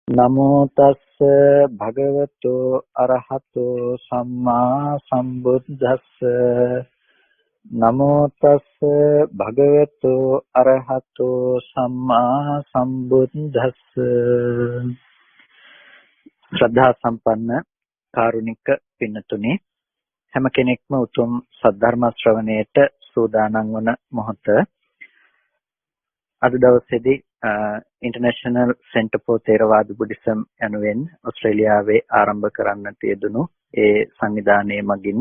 නමෝ තස්ස භගවතු අරහතෝ සම්මා සම්බුද්දස්ස නමෝ තස්ස භගවතු අරහතෝ සම්මා සම්බුද්දස්ස ශ්‍රද්ධා සම්පන්න කාරුණික පින්නතුනි හැම කෙනෙක්ම උතුම් සද්ධර්ම ශ්‍රවණයට සූදානම් වන මොහොත අද දවසේදී International Center for Theravada Buddhism යනුවෙන් ඕස්ට්‍රේලියාවේ ආරම්භ කරන්නට යෙදුණු ඒ සංවිධානයේ මගින්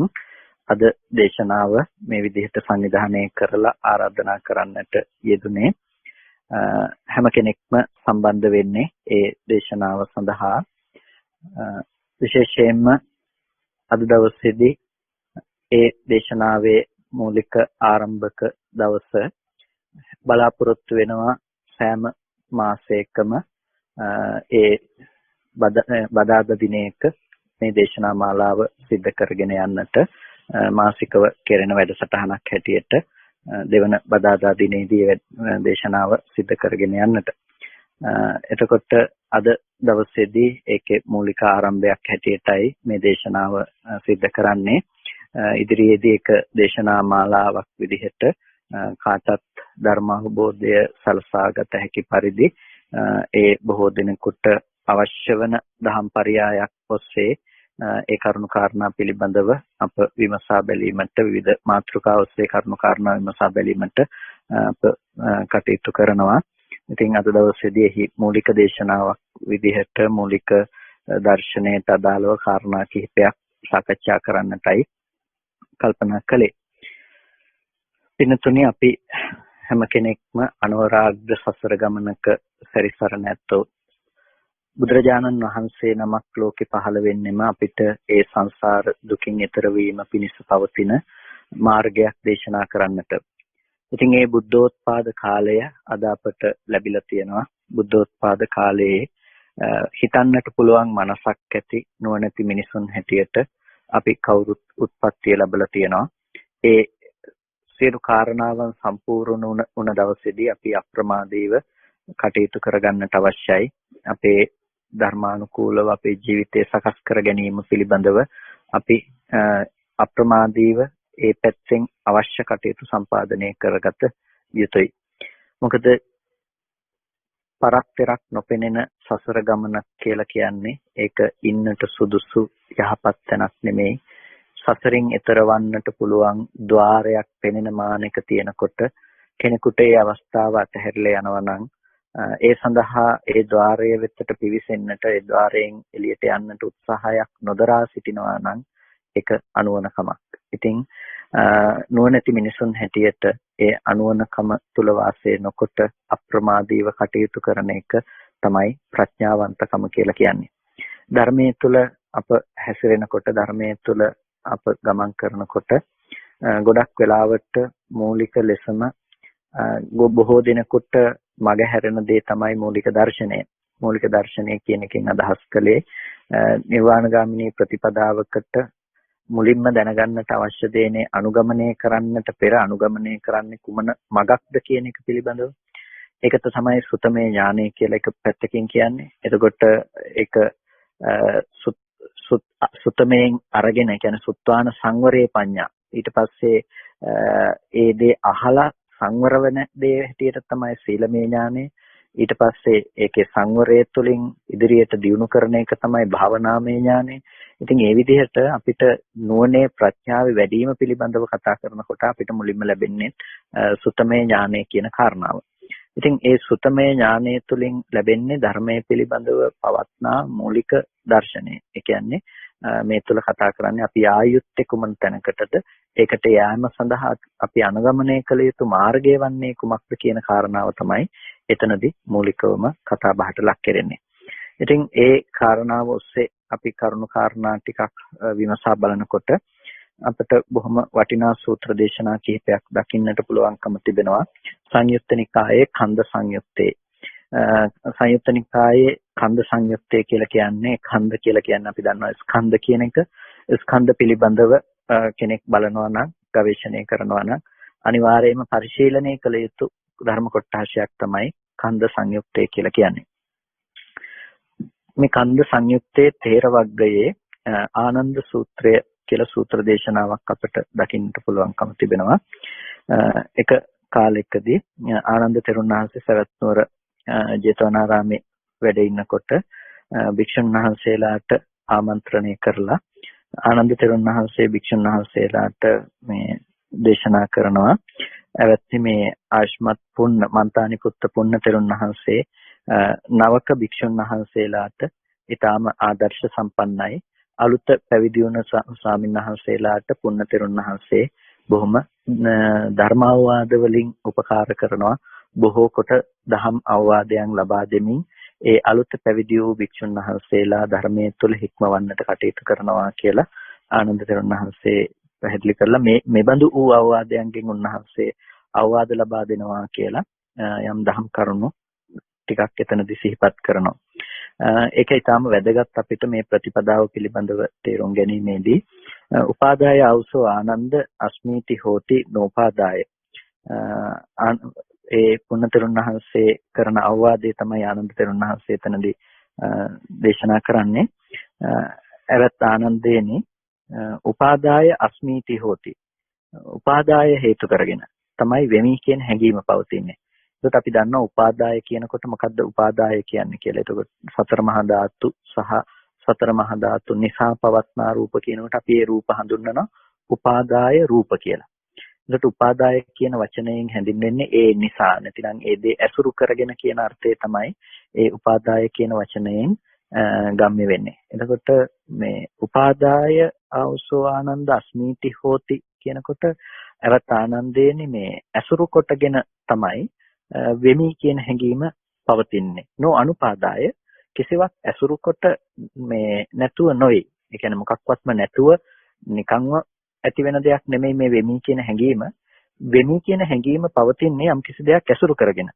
අද දේශනාව මේ විදිහට සංවිධානය කරලා ආරාධනා කරන්නට යෙදුනේ හැම කෙනෙක්ම සම්බන්ධ වෙන්නේ ඒ දේශනාව සඳහා විශේෂයෙන්ම අද දවසේදී ඒ දේශනාවේ මූලික ආරම්භක දවස බලාපොරොත්තු වෙනවා සෑම මාසයකම ඒ බදාදා දිනයක මේ දේශනා මාලාව සිද්ධ කරගෙන යන්නට මාසිකව කෙරෙන වැඩසටහනක් හැටියට දෙවන බදාදා දිනේදී දේශනාව සිද්ධ කරගෙන යන්නට. එතකොට අද දවසේදී ඒකේ මූලික ආරම්භයක් හැටියටයි මේ දේශනාව සිද්ධ කරන්නේ. ඉදිරියේදී ඒක දේශනා මාලාවක් විදිහට කාටත් ධර්ම අවබෝධය සලසාගත හැකි පරිදි ඒ බොහෝ දිනකට අවශ්‍ය වන දහම් පරයයක් ඔස්සේ ඒ කරුණු කාරණා පිළිබඳව අප විමසා බැලීමට විවිධ මාතෘකා ඔස්සේ කරුණු කාරණා විමසා බැලීමට අප කටයුතු කරනවා. ඉතින් අද දවසේදී එහි මූලික දේශනාවක් විදිහට මූලික දර්ශනයට අදාළව කාරණා කිහිපයක් සාකච්ඡා කරන්නටයි කල්පනා කළේ. පින්නතුනි අපි හැම කෙනෙක්ම අනවරාග්‍ර සසර ගමනක සැරිසරන ඇත්තෝ බුදුරජාණන් වහන්සේ නමක් ලෝකේ පහළ වෙන්නෙම අපිට ඒ සංසාර දුකින් එතර වීම පිණිස පවතින මාර්ගයක් දේශනා කරන්නට. ඉතින් මේ බුද්ධෝත්පාද කාලය අද අපට ලැබිලා තියෙනවා. බුද්ධෝත්පාද කාලයේ හිතන්නට පුළුවන් මනසක් ඇති නුවණැති මිනිසුන් හැටියට අපි කවුරුත් උත්පත්තිය ලැබලා තියෙනවා. ඒ සියලු කාරණාවන් සම්පූර්ණ වුණ දවසේදී අපි අප්‍රමාදීව කටයුතු කරගන්නට අවශ්‍යයි. අපේ ධර්මානුකූලව අපේ ජීවිතය සකස් කර ගැනීම පිළිබඳව අපි අප්‍රමාදීව ඒ පැත්තෙන් අවශ්‍ය කටයුතු සම්පාදනය කරගත යුතුයි. මොකද පරක්තරක් නොපෙනෙන සසර ගමනක් කියලා කියන්නේ ඒක ඉන්නට සුදුසු යහපත් තැනක් නෙමෙයි. සසරින් එතර වන්නට පුළුවන් ద్వාරයක් පෙනෙන මානක තියෙනකොට කෙනෙකුට ඒ අවස්ථාව අතහැරලා යනවා නම් ඒ සඳහා ඒ ద్వාරය වෙතට පිවිසෙන්නට ඒ ద్వාරයෙන් එළියට යන්නට උත්සාහයක් නොදරා සිටිනවා නම් ඒක අනුවණකමක්. ඉතින් නුවණැති මිනිසුන් හැටියට ඒ අනුවණකම තුල වාසය නොකොට අප්‍රමාදීව කටයුතු කරන එක තමයි ප්‍රඥාවන්තකම කියලා කියන්නේ. ධර්මයේ තුල අප හැසිරෙනකොට ධර්මයේ තුල අප ගමන් කරනකොට ගොඩක් වෙලාවට මූලික ලෙසම බොහෝ දිනකට මග හැරෙන දේ තමයි මූලික දර්ශනය. මූලික දර්ශනය කියන එකෙන් අදහස් කළේ නිර්වාණගාමිනී ප්‍රතිපදාවකට මුලින්ම දැනගන්නට අවශ්‍ය දේනේ අනුගමනය කරන්නට පෙර අනුගමනය කරන්නේ කුමන මගක්ද කියන එක පිළිබඳව. ඒකට තමයි සුතමේ ඥානය කියලා එක පැත්තකින් කියන්නේ. එතකොට ඒක සුතමයෙන් අරගෙන කියන්නේ සුත්වාන සංවරේ පඤ්ඤා. ඊට පස්සේ ඒ දේ අහලා සංවර වෙන දේ හැටියට තමයි සීලමය ඥානය. ඊට පස්සේ ඒකේ සංවරය තුළින් ඉදිරියට දියුණු කරන එක තමයි භාවනාමය ඥානය. ඉතින් ඒ විදිහට අපිට නුවණේ ප්‍රඥාවේ වැඩි වීම පිළිබඳව කතා කරනකොට අපිට මුලින්ම ලැබෙන්නේ සුතමේ ඥානය කියන කාරණාව. ඉතින් ඒ සුතමේ ඥානය තුළින් ලැබෙන්නේ ධර්මයේ පිළිබඳව පවත්නා මූලික දර්ශනය. ඒ කියන්නේ මේ තුල කතා කරන්නේ අපි ආයුත්තේ කුමන තැනකටද ඒකට යෑම සඳහා අපි අනුගමනය කළ යුතු මාර්ගය වන්නේ කුමක්ද කියන කාරණාව තමයි එතනදී මූලිකවම කතා බහට ලක් කරන්නේ. ඉතින් ඒ කාරණාව ඔස්සේ අපි කරුණු කාරණා ටිකක් විමසා බලනකොට අපිට බොහොම වටිනා සූත්‍ර දේශනා කිහිපයක් දකින්නට පුළුවන්කම තිබෙනවා. සංයුත්ත නිකායේ කන්ද සංයුත්තේ සංයුත්ත නිකායේ කන්ද සංයුත්තේ කියලා කියන්නේ කන්ද කියලා කියන්නේ අපි දන්නවා ස්කන්ධ කියන එක. ස්කන්ධ පිළිබඳව කෙනෙක් බලනවා නම් ගවේෂණය කරනවා නම් අනිවාර්යයෙන්ම පරිශීලනය කළ යුතු ධර්ම කොටසක් තමයි කන්ද සංයුත්තේ කියලා කියන්නේ. මේ කන්ද සංයුත්තේ තේර වග්ගයේ ආනන්ද සූත්‍රය කියලා සූත්‍ර දේශනාවක් අපිට දකින්නට පුළුවන්කම තිබෙනවා. එක කාලයකදී ආනන්ද තෙරුන් වහන්සේ සවැත් නුවර ජේතවනාරාමේ වැඩ ඉන්නකොට භික්ෂුන් වහන්සේලාට ආමන්ත්‍රණය කරලා ආනන්ද තෙරුන් වහන්සේ භික්ෂුන් වහන්සේලාට මේ දේශනා කරනවා. එවත්නි මේ ආශ්මත් පුන්න මන්තානි පුත්ත පුන්න තෙරුන් වහන්සේ නවක භික්ෂුන් වහන්සේලාට ඊටාම ආදර්ශ සම්පන්නයි. අලුත පැවිදි වුණ ස්වාමීන් වහන්සේලාට පුන්න තෙරුන් වහන්සේ බොහොම ධර්ම අවවාද වලින් උපකාර කරනවා. බොහෝ කොට දහම් අවවාදයන් ලබා දෙමින් ඒ අලුත් පැවිදි වූ භික්ෂුන් වහන්සේලා ධර්මයේ තුල හික්මවන්නට කටයුතු කරනවා කියලා ආනන්ද තෙරුන් වහන්සේ පැහැදිලි කරලා මේ බඳු වූ අවවාදයන්ගෙන් උන්වහන්සේ අවවාද ලබා දෙනවා කියලා යම් දහම් කරුණු ටිකක් එතනදී සිහිපත් කරනවා. ඒක ඊටාම වැදගත් අපිට මේ ප්‍රතිපදාව පිළිබඳව තේරුම් ගැනීමේදී උපාදාය ආවසෝ ආනන්ද අස්මීති හෝති නෝපාදාය ඒ පුන්නතරුන් වහන්සේ කරන අවවාදය තමයි ආනන්ද තෙරුන් වහන්සේ එතනදී දේශනා කරන්නේ. එරත් ආනන්දේනි උපාදාය අස්මීති හෝති. උපාදාය හේතු කරගෙන තමයි වෙමි කියන හැඟීම පවතින්නේ. ඒකට අපි දන්නවා උපාදාය කියනකොට මොකද්ද උපාදාය කියන්නේ කියලා. ඒකට සතර මහා ධාතු සහ සතර මහා ධාතු නිසා පවත්නා රූප කියනකොට අපි ඒ රූප හඳුන්වනවා උපාදාය රූප කියලා. ඒකට උපාදාය කියන වචනයෙන් හැඳින්වෙන්නේ ඒ නිසා නැතිනම් ඒ දේ ඇසුරු කරගෙන කියන අර්ථය තමයි ඒ උපාදාය කියන වචනයෙන් ගම්ම්‍ය වෙන්නේ. එතකොට මේ උපාදාය ආවසෝ ආනන්ද අස්මීති හෝති කියනකොට අරත් ආනන්දේනි මේ ඇසුරු කොටගෙන තමයි වෙමි කියන හැඟීම පවතින්නේ. නෝ අනුපාදාය කිසිවක් ඇසුරු කොට මේ නැතුව නොවේ. ඒ කියන්නේ මොකක්වත්ම නැතුව නිකන්ව ඇති වෙන දෙයක් නෙමෙයි මේ වෙමි කියන හැඟීම. වෙමි කියන හැඟීම පවතින්නේ යම් කිසි දෙයක් ඇසුරු කරගෙන.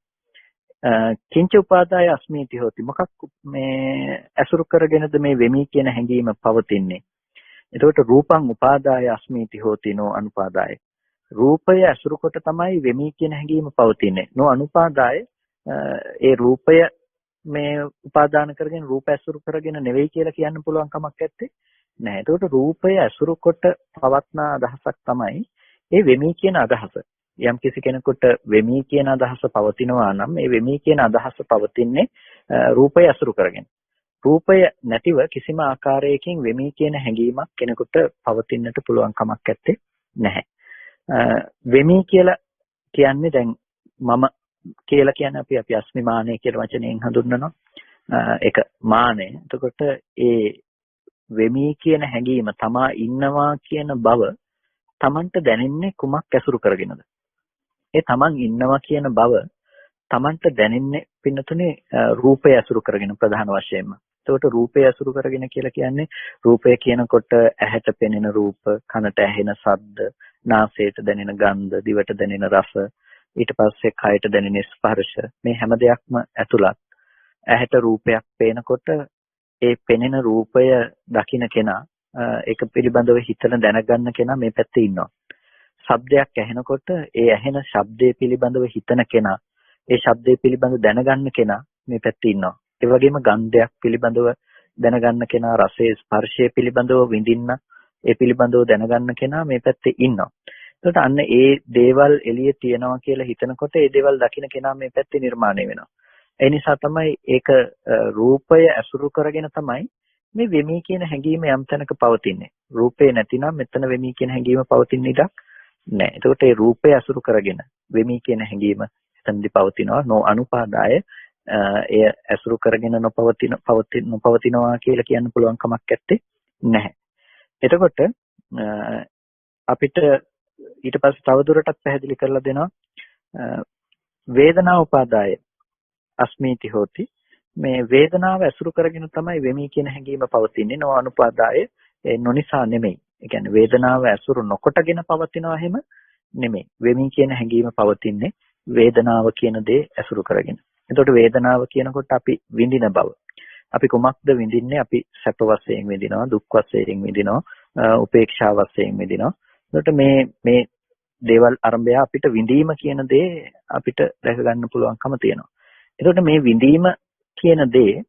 කිංච උපාදාය අස්මීති හොති. මොකක් මේ ඇසුරු කරගෙනද මේ වෙමි කියන හැඟීම පවතින්නේ. එතකොට රූපං උපාදාය අස්මීති හොති නෝ අනුපාදාය. රූපය ඇසුරු කොට තමයි වෙමි කියන හැඟීම පවතින්නේ. නෝ අනුපාදාය ඒ රූපය මේ උපාදාන කරගෙන රූප ඇසුරු කරගෙන නෙවෙයි කියලා කියන්න පුළුවන් කමක් නැත්තේ. නෑ. එතකොට රූපය ඇසුරු කොට පවත්නා අදහසක් තමයි ඒ වෙමි කියන අදහස. යම් කිසි කෙනෙකුට වෙමි කියන අදහස පවතිනවා නම් මේ වෙමි කියන අදහස පවතින්නේ රූපය ඇසුරු කරගෙන. රූපය නැතිව කිසිම ආකාරයකින් වෙමි කියන හැඟීමක් කෙනෙකුට පවතින්නට පුළුවන් කමක් නැත්තේ නැහැ. වෙමි කියලා කියන්නේ දැන් මම කියලා කියන්නේ අපි අස්මිමානය කියලා වචනයෙන් හඳුන්වනවා. ඒක මානය. එතකොට ඒ වෙමි කියන හැඟීම තමා ඉන්නවා කියන බව තමන්ට දැනෙන්නේ කුමක් ඇසුරු කරගෙනද? ඒ තමන් ඉන්නවා කියන බව තමන්ට දැනෙන්නේ පින්නතුනේ රූපය ඇසුරු කරගෙන ප්‍රධාන වශයෙන්ම. එතකොට රූපය ඇසුරු කරගෙන කියලා කියන්නේ රූපය කියනකොට ඇහැට පෙනෙන රූප, කනට ඇහෙන ශබ්ද, නාසයට දැනෙන ගන්ධ, දිවට දැනෙන රස, ඊට පස්සේ කයට දැනෙන ස්පර්ශ, මේ හැම දෙයක්ම ඇතුළත්. ඇහැට රූපයක් පේනකොට ඒ පෙනෙන රූපය දකින්න කෙනා ඒක පිළිබඳව හිතන දැනගන්න කෙනා මේ පැත්තේ ඉන්නවා. ශබ්දයක් ඇහෙනකොට ඒ ඇහෙන ශබ්දයේ පිළිබඳව හිතන කෙනා, ඒ ශබ්දයේ පිළිබඳව දැනගන්න කෙනා මේ පැත්තේ ඉන්නවා. ඒ වගේම ගන්ධයක් පිළිබඳව දැනගන්න කෙනා, රසයේ ස්පර්ශයේ පිළිබඳව විඳින්න, ඒ පිළිබඳව දැනගන්න කෙනා මේ පැත්තේ ඉන්නවා. එතකොට අන්න ඒ දේවල් එළියේ තියෙනවා කියලා හිතනකොට ඒ දේවල් දකින්න කෙනා මේ පැත්තේ නිර්මාණය වෙනවා. ඒ නිසා තමයි ඒක රූපය ඇසුරු කරගෙන තමයි මේ වෙමි කියන හැඟීම යම් තැනක පවතින්නේ. රූපේ නැතිනම් මෙතන වෙමි කියන හැඟීම පවතින ඉඩක් නැහැ. එතකොට ඒ රූපය ඇසුරු කරගෙන වෙමි කියන හැඟීම එතනදී පවතිනවා. නෝ අනුපාදාය එය ඇසුරු කරගෙන නොපවතිනවා කියලා කියන්න පුළුවන් කමක් නැත්තේ නැහැ. එතකොට අපිට ඊට පස්සේ තවදුරටත් පැහැදිලි කරලා දෙනවා වේදනා උපාදාය අස්මීති හෝති. මේ වේදනාව ඇසුරු කරගෙන තමයි වෙමි කියන හැඟීම පවතින්නේ. නෝ අනුපාදාය නොනිසා නෙමෙයි. ඒ කියන්නේ වේදනාව ඇසුරු නොකොටගෙන පවතිනවා හැම නෙමෙයි. වෙමි කියන හැඟීම පවතින්නේ වේදනාව කියන දේ ඇසුරු කරගෙන. එතකොට වේදනාව කියනකොට අපි විඳින බව. අපි කොමක්ද විඳින්නේ? අපි සැප වශයෙන් විඳිනවා, දුක් වශයෙන් විඳිනවා, උපේක්ෂා වශයෙන් විඳිනවා. එතකොට මේ දේවල් අරඹය අපිට විඳීම කියන දේ අපිට දැක ගන්න පුළුවන්කම තියෙනවා. එතකොට මේ විඳීම කියන දේ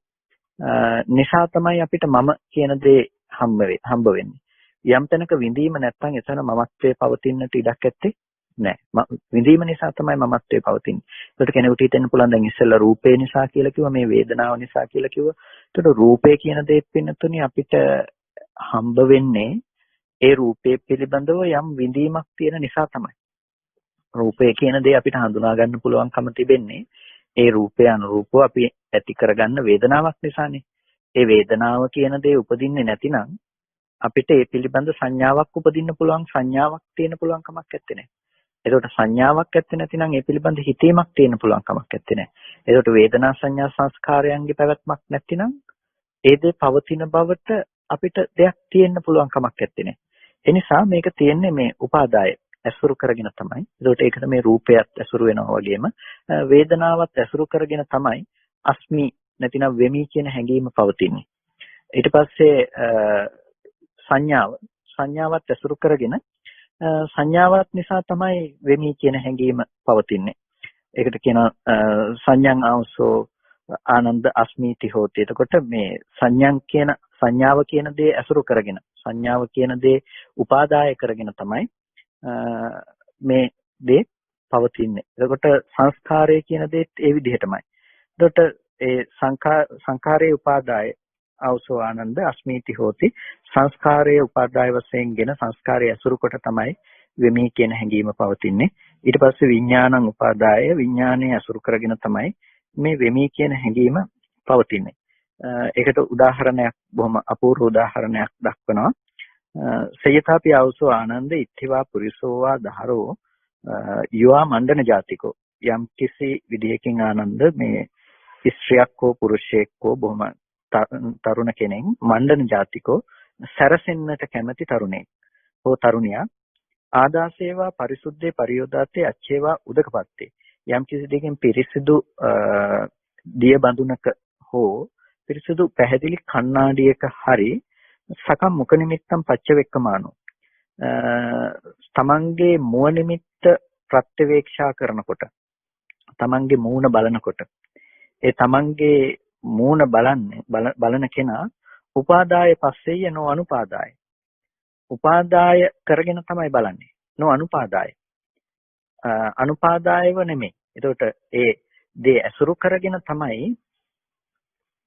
නිසා තමයි අපිට මම කියන දේ හම්බ වෙන්නේ. යම් තැනක විඳීම නැත්නම් එතන මමත්වයේ පවතින්නට ඉඩක් ඇත්තේ නැහැ. විඳීම නිසා තමයි මමත්වයේ පවතින්නේ. ඒකට කෙනෙකුට හිතෙන්න පුළුවන් දැන් ඉස්සෙල්ලා රූපේ නිසා කියලා කිව්වා, මේ වේදනාව නිසා කියලා කිව්වා. ඒකට රූපේ කියන දේත් වෙනතුනේ අපිට හම්බ වෙන්නේ ඒ රූපේ පිළිබඳව යම් විඳීමක් තියෙන නිසා තමයි. රූපය කියන දේ අපිට හඳුනා ගන්න පුළුවන්කම තිබෙන්නේ ඒ රූපය අනුරූපව අපි ඇති කරගන්න වේදනාවක් නිසානේ. ඒ වේදනාව කියන දේ උපදින්නේ නැතිනම් අපිට ඒ පිළිබඳ සංඥාවක් උපදින්න පුළුවන්, සංඥාවක් තියෙන පුළුවන් කමක් නැත්තේ නේ. ඒකට සංඥාවක් නැත්තේ නැතිනම් ඒ පිළිබඳ හිතීමක් තියෙන පුළුවන් කමක් නැත්තේ නේ. ඒකට වේදනා සංඥා සංස්කාරයන්ගේ පැවැත්මක් නැතිනම් ඒ දේ පවතින බවට අපිට දෙයක් තියෙන්න පුළුවන් කමක් නැත්තේ නේ. ඒ නිසා මේක තියෙන්නේ මේ උපාදාය ඇසුරු කරගෙන තමයි. ඒකට ඒකට මේ රූපයත් ඇසුරු වෙනවා වගේම වේදනාවත් ඇසුරු කරගෙන තමයි අස්මි නැතිනම් වෙමි කියන හැඟීම පවතින්නේ. ඊට පස්සේ සංඥාවත් ඇසුරු කරගෙන සංඥාවත් නිසා තමයි වෙමි කියන හැඟීම පවතින්නේ. ඒකට කියනවා සංඥං ආවසෝ ආනන්ද අස්මීති හෝති. එතකොට මේ සංඥාව කියන දේ ඇසුරු කරගෙන, සංඥාව කියන දේ උපාදාය කරගෙන තමයි මේ දේ පවතින්නේ. එතකොට සංස්කාරය කියන දේත් ඒ විදිහටමයි. එතකොට ඒ සංඛාරයේ උපාදාය අවසෝ ආනන්ද අස්මීති හෝති. සංස්කාරයේ උපාදාය වශයෙන්ගෙන සංස්කාරය ඇසුරු කොට තමයි වෙමි කියන හැඟීම පවතින්නේ. ඊට පස්සේ විඥානං උපාදාය, විඥානය ඇසුරු කරගෙන තමයි මේ වෙමි කියන හැඟීම පවතින්නේ. ඒකට උදාහරණයක්, බොහොම අපූර්ව උදාහරණයක් දක්වනවා. සයථාපි අවසෝ ආනන්ද ඉත්තිවා පුරිසෝවා දහරෝ යුවා මණ්ඩන ජාතිකෝ. යම් කිසි විදියකින් ආනන්ද මේ ස්ත්‍රියක් හෝ පුරුෂයෙක් හෝ බොහොම තරුණ කෙනෙක් මණ්ඩන ජාතිකෝ සැරසෙන්නට කැමති තරුණයෙක් හෝ තරුණියක් ආදාසේවා පරිසුද්ධේ පරියෝදාතේ අච්චේවා උදකපත්තේ. යම් කිසි දෙයකින් පිරිසිදු දිය බඳුනක හෝ පිරිසිදු පැහැදිලි කණ්ණාඩියක හරි සකම් මුඛ නිමිත්තම් පච්චවෙක්කමානෝ. තමන්ගේ මුව නිමිත්ත ප්‍රත්‍යවේක්ෂා කරනකොට, තමන්ගේ මූණ බලනකොට, ඒ තමන්ගේ මූණ බලන කෙනා උපාදාය පස්සෙය නෝ අනුපාදාය. උපාදාය කරගෙන තමයි බලන්නේ. නෝ අනුපාදාය. අනුපාදායව නෙමෙයි. එතකොට ඒ දේ ඇසුරු කරගෙන තමයි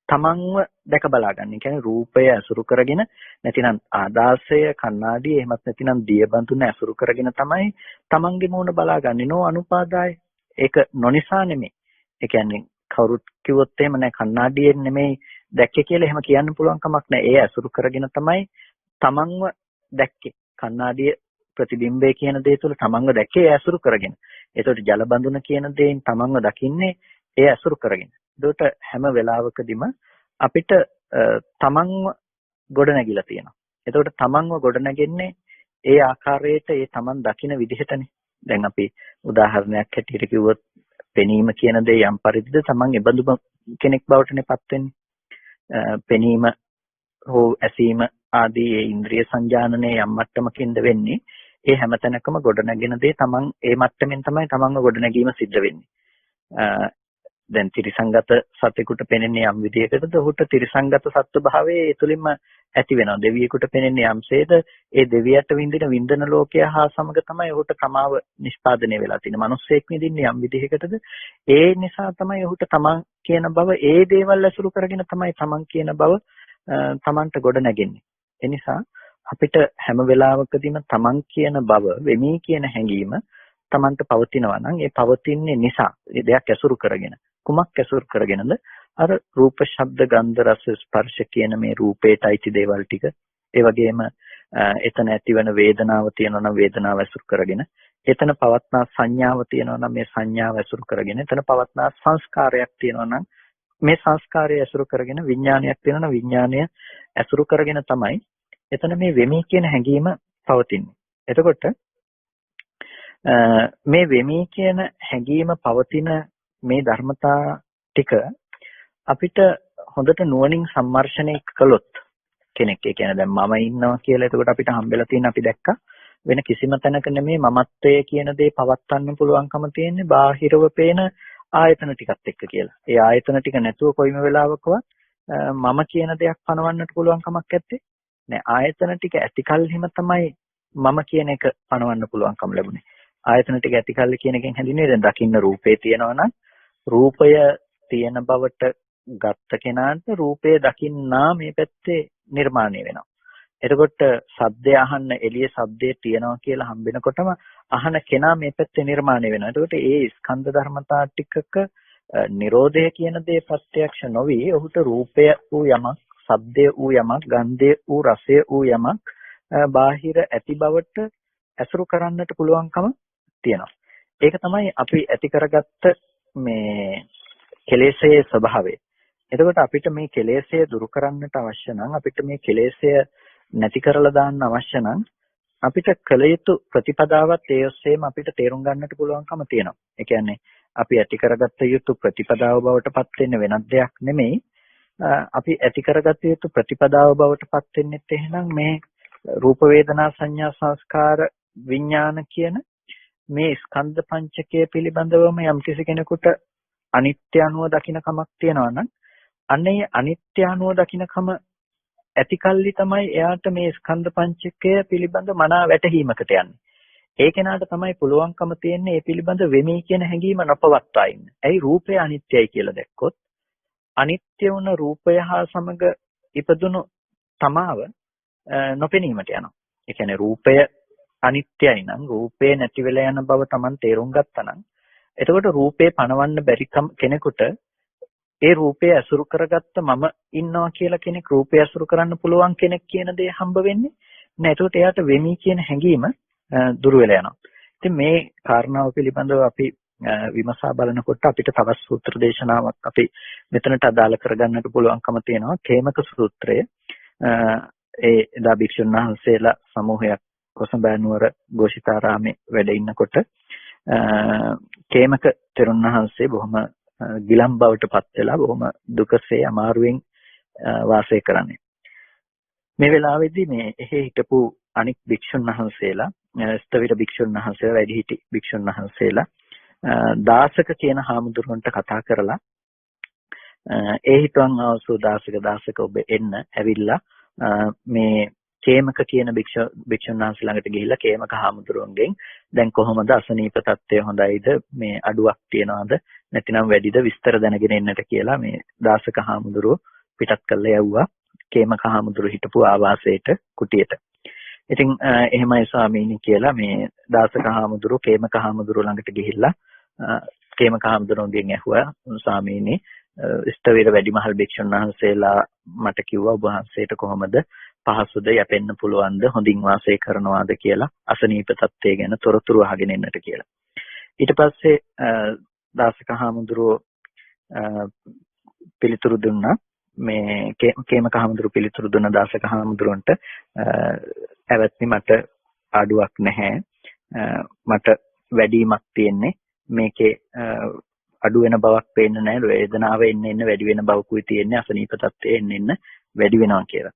තමන්ව දැක බලාගන්නේ. කියන්නේ රූපය ඇසුරු කරගෙන, නැතිනම් ආදාසය, කණ්ණාඩිය, එහෙමත් නැතිනම් දියබඳුන ඇසුරු කරගෙන තමයි තමන්ගේ මූණ බලාගන්නේ. නෝ අනුපාදාය. ඒක නොනිසා නෙමෙයි. ඒ කියන්නේ කවුරුත් කිව්වොත් එහෙම නෑ කණ්ණාඩියෙන් නෙමෙයි දැක්කේ කියලා එහෙම කියන්න පුළුවන් කමක් නෑ. ඒ ඇසුරු කරගෙන තමයි තමන්ව දැක්කේ. කණ්ණාඩිය ප්‍රතිබිම්බය කියන දේ තුළ තමන්ව දැක්කේ ඒ ඇසුරු කරගෙන. ඒතකොට ජල බඳුන කියන දේෙන් තමන්ව දකින්නේ ඒ ඇසුරු කරගෙන. ඒකට හැම වෙලාවකදීම අපිට තමන්ව ගොඩ නැගිලා තියෙනවා. ඒතකොට තමන්ව ගොඩ නැගෙන්නේ ඒ ආකාරයට ඒ තමන් දකින විදිහටනේ. දැන් අපි උදාහරණයක් හැටියට කිව්වොත් පෙනීම කියන දේ යම් පරිදිද තමන් එබඳුම කෙනෙක් බවටනේ පත් වෙන්නේ. පෙනීම හෝ ඇසීම ආදී ඒ ඉන්ද්‍රිය සංජානනයේ යම් මට්ටමකින්ද වෙන්නේ. ඒ හැම තැනකම ගොඩනැගෙන දේ තමන් ඒ මට්ටමින් තමයි තමන්ව ගොඩනැගීම සිද්ධ වෙන්නේ. දැන් ත්‍රිසංගත සතෙකුට පෙනෙන්නේ යම් විදියකටද ඔහුට ත්‍රිසංගත සත්ව භාවයේ ඒ තුලින්ම ඇති වෙනවා. දෙවියෙකුට පෙනෙන්නේ යම්සේද ඒ දෙවියට විඳින වින්දන ලෝකය හා සමග තමයි ඔහුට තමාව නිෂ්පාදනය වෙලා තියෙන්නේ. මිනිස්සෙක් විඳින්නේ යම් විදිහකටද ඒ නිසා තමයි ඔහුට තමන් කියන බව ඒ දේවල් ඇසුරු කරගෙන තමයි තමන් කියන බව තමන්ට ගොඩ නැගෙන්නේ. ඒ නිසා අපිට හැම වෙලාවකදීම තමන් කියන බව වෙමි කියන හැඟීම තමන්ට පවතිනවා නම් ඒ පවතින්නේ නිසා ඒ දෙයක් ඇසුරු කරගෙන. කුමක් ඇසුරු කරගෙනද? අර රූප ශබ්ද ගන්ධ රස ස්පර්ශ කියන මේ රූපේට අයිති දේවල් ටික, ඒ වගේම එතන ඇතිවන වේදනාව තියෙනවා නම් වේදනාව ඇසුරු කරගෙන, එතන පවත්නා සංඥාව තියෙනවා නම් මේ සංඥාව ඇසුරු කරගෙන, එතන පවත්නා සංස්කාරයක් තියෙනවා නම් මේ සංස්කාරය ඇසුරු කරගෙන, විඥානයක් තියෙනවා නම් විඥානය ඇසුරු කරගෙන තමයි එතන මේ වෙමි කියන හැඟීම පවතින්නේ. එතකොට මේ වෙමි කියන හැඟීම පවතින මේ ධර්මතා ටික අපිට හොඳට නුවණින් සම්මර්ෂණය කළොත් කෙනෙක්, ඒ කියන්නේ දැන් මම ඉන්නවා කියලා එතකොට අපිට හම්බෙලා තියෙන අපි දැක්කා වෙන කිසිම තැනක නෙමේ මමත්වය කියන දේ පවත්වන්න පුළුවන්කම තියෙන්නේ බාහිරව පේන ආයතන ටිකත් එක්ක කියලා. ඒ ආයතන ටික නැතුව කොයිම වෙලාවකවත් මම කියන දෙයක් පනවන්නට පුළුවන් කමක් නැත්තේ. නෑ ආයතන ටික ඇති කල්හිම තමයි මම කියන එක පනවන්න පුළුවන්කම ලැබුණේ. ආයතන ටික ඇති කල්ලි කියන එකෙන් හැදින්නේ දැන් දකින්න රූපේ තියෙනවා නම් රූපය තියෙන බවට ගත්ත කෙනාට රූපය දකින්නා මේ පැත්තේ නිර්මාණය වෙනවා. එතකොට සද්දය අහන්න එළිය සද්දේ තියෙනවා කියලා හම්බෙනකොටම අහන කෙනා මේ පැත්තේ නිර්මාණය වෙනවා. එතකොට ඒ ස්කන්ධ ධර්මතා ටිකක නිරෝධය කියන දේ ප්‍රත්‍යක්ෂ නොවි ඔහුට රූපය වූ යමක්, ශබ්දය වූ යමක්, ගන්ධය වූ රසය වූ යමක් බාහිර ඇති බවට ඇසුරු කරන්නට පුළුවන්කම තියෙනවා. ඒක තමයි අපි ඇති කරගත්ත මේ කෙලෙස්යේ ස්වභාවය. එතකොට අපිට මේ කෙලෙස්ය දුරු කරන්නට අවශ්‍ය නම් අපිට මේ කෙලෙස්ය නැති කරලා දාන්න අවශ්‍ය නම් අපිට කළ යුතු ප්‍රතිපදාවත් ඒ ඔස්සේම අපිට තේරුම් ගන්නට පුළුවන්කම තියෙනවා. ඒ කියන්නේ අපි ඇති කරගත්ත යුතු ප්‍රතිපදාව බවට පත් වෙන්න වෙනත් දෙයක් නෙමෙයි. අපි ඇති කරගත්ත යුතු ප්‍රතිපදාව බවට පත් වෙන්නෙත් එහෙනම් මේ රූප වේදනා සංඥා සංස්කාර විඥාන කියන මේ ස්කන්ධ පංචකය පිළිබඳවම යම්කිසි කෙනෙකුට අනිත්‍ය අනුව දකින්න කමක් තියෙනවා නම් අනේ අනිත්‍ය අනුව දකින්නකම ඇති කල්ලි තමයි එයාට මේ ස්කන්ධ පංචකය පිළිබඳ මනා වැටහීමකට යන්නේ. ඒ කෙනාට තමයි පුළුවන්කම තියෙන්නේ මේ පිළිබඳ වෙමි කියන හැඟීම නොපවත්වා ඉන්න. ඇයි රූපය අනිත්‍යයි කියලා දැක්කොත් අනිත්‍ය වුණ රූපය හා සමග ඉපදුණු තමාව නොපෙනීමට යනවා. ඒ කියන්නේ රූපය අනිත්‍යයි නම් රූපේ නැති වෙලා යන බව Taman තේරුම් ගත්තා නම් එතකොට රූපේ පණවන්න බැරි කෙනෙකුට ඒ රූපය අසුරු කරගත්ත මම ඉන්නවා කියලා කෙනෙක් රූපය අසුරු කරන්න පුළුවන් කෙනෙක් කියන දේ හම්බ වෙන්නේ නෑ. ඒකට එයාට වෙමි කියන හැඟීම දුර වෙලා යනවා. ඉතින් මේ කාරණාව පිළිබඳව අපි විමසා බලනකොට අපිට තවත් සූත්‍ර දේශනාවක් අපි මෙතනට අදාළ කරගන්නට පුළුවන්කම තියෙනවා. කේමක සූත්‍රය. ඒ එදා භික්ෂුන් වහන්සේලා සමූහයක් කොසඹෑ නුවර ഘോഷිතාරාමේ වැඩ ඉන්නකොට කේමක තෙරුන් වහන්සේ බොහොම ගිලම් බවට පත් වෙලා බොහොම දුකසේ අමාරුවෙන් වාසය කරන්නේ. මේ වෙලාවේදී මේ එහි හිටපු අනික් භික්ෂුන් වහන්සේලා ස්තවිර භික්ෂුන් වහන්සේලා වැඩිහිටි භික්ෂුන් වහන්සේලා දාසක කියන හාමුදුරුවන්ට කතා කරලා ඒ හිතන් ආවසු දාසක ඔබ එන්න ඇවිල්ලා මේ කේමක කියන භික්ෂුන් වහන්සේ ළඟට ගිහිල්ලා කේමක හාමුදුරුවන්ගෙන් දැන් කොහොමද අසනීප තත්ත්වය හොඳයිද මේ අඩුවක් තියනවද නැතිනම් වැඩිද විස්තර දැනගෙන එන්නට කියලා මේ දාසක හාමුදුරුව පිටත් කළා යවුවා කේමක හාමුදුරුව හිටපු ආවාසයට කුටියට. ඉතින් එහෙමයි ස්වාමීනි කියලා මේ දාසක හාමුදුරුව කේමක හාමුදුරුව ළඟට ගිහිල්ලා කේමක හාමුදුරුවන්ගෙන් ඇහුවා ස්වාමීනි ස්තවිර වැඩිමහල් භික්ෂුන් වහන්සේලා මට කිව්වා ඔබ වහන්සේට කොහොමද පහසුද යැපෙන්න පුළුවන්ද හොඳින් වාසය කරනවාද කියලා අසනීප තත්ත්වය ගැන තොරතුරු අහගෙන එන්නට කියලා. ඊට පස්සේ දාසක හාමුදුරුව පිළිතුරු දුන්නා මේ කේමක හාමුදුරුව පිළිතුරු දුන්න දාසක හාමුදුරුවන්ට ඇවැත්නි මට ආඩුවක් නැහැ මට වැඩිමක් තියෙන්නේ මේකේ අඩු වෙන බවක් පේන්නේ නැහැ වේදනාව එන්න වැඩි වෙන බවකුයි තියෙන්නේ අසනීප තත්ත්වය එන්න වැඩි වෙනවා කියලා.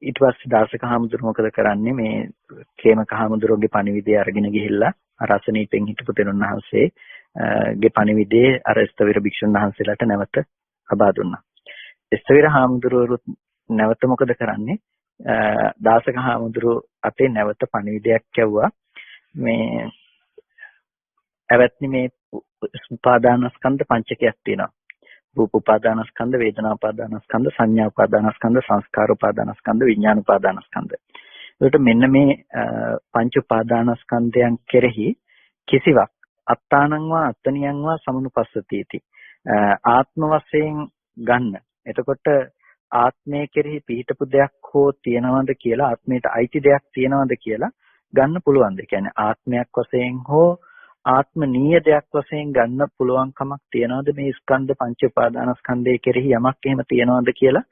ඊට පස්සේ දාසක හාමුදුරුවෝ මොකද කරන්නේ මේ කේමක හාමුදුරුවෝගේ පණිවිඩය අරගෙන ගිහිල්ලා අර අසනීපෙන් හිටපු තෙරුන් වහන්සේ ගේ පණිවිඩයේ අර ස්තවිර භික්ෂුන් වහන්සේලාට නැවත ලබා දුන්නා. ස්තවිර හාමුදුරුවෝ නැවත මොකද කරන්නේ දාසක හාමුදුරුවෝ අතේ නැවත පණිවිඩයක් යවුවා මේ ඇවැත්නි මේ උපාදානස්කන්ධ පංචකයක් තියෙනවා. රූප උපාදානස්කන්ධ, වේදනා උපාදානස්කන්ධ, සංඥා උපාදානස්කන්ධ, සංස්කාර උපාදානස්කන්ධ, විඥාන උපාදානස්කන්ධ. ඒකට මෙන්න මේ පංච උපාදානස්කන්ධයන් කෙරෙහි කිසිවක් අත්තානංවා අත්තනියංවා සමනුපස්සතිති. ආත්ම වශයෙන් ගන්න. එතකොට ආත්මය කෙරෙහි පිහිටපු දෙයක් හෝ තියනවද කියලා ආත්මයට අයිති දෙයක් තියනවද කියලා ගන්න පුළුවන්ද? ඒ කියන්නේ ආත්මයක් වශයෙන් හෝ ආත්මනීය දෙයක් වශයෙන් ගන්න පුළුවන් කමක් තියනවද මේ ස්කන්ධ පංච උපාදානස්කන්ධය කෙරෙහි යමක් එහෙම තියනවද කියලා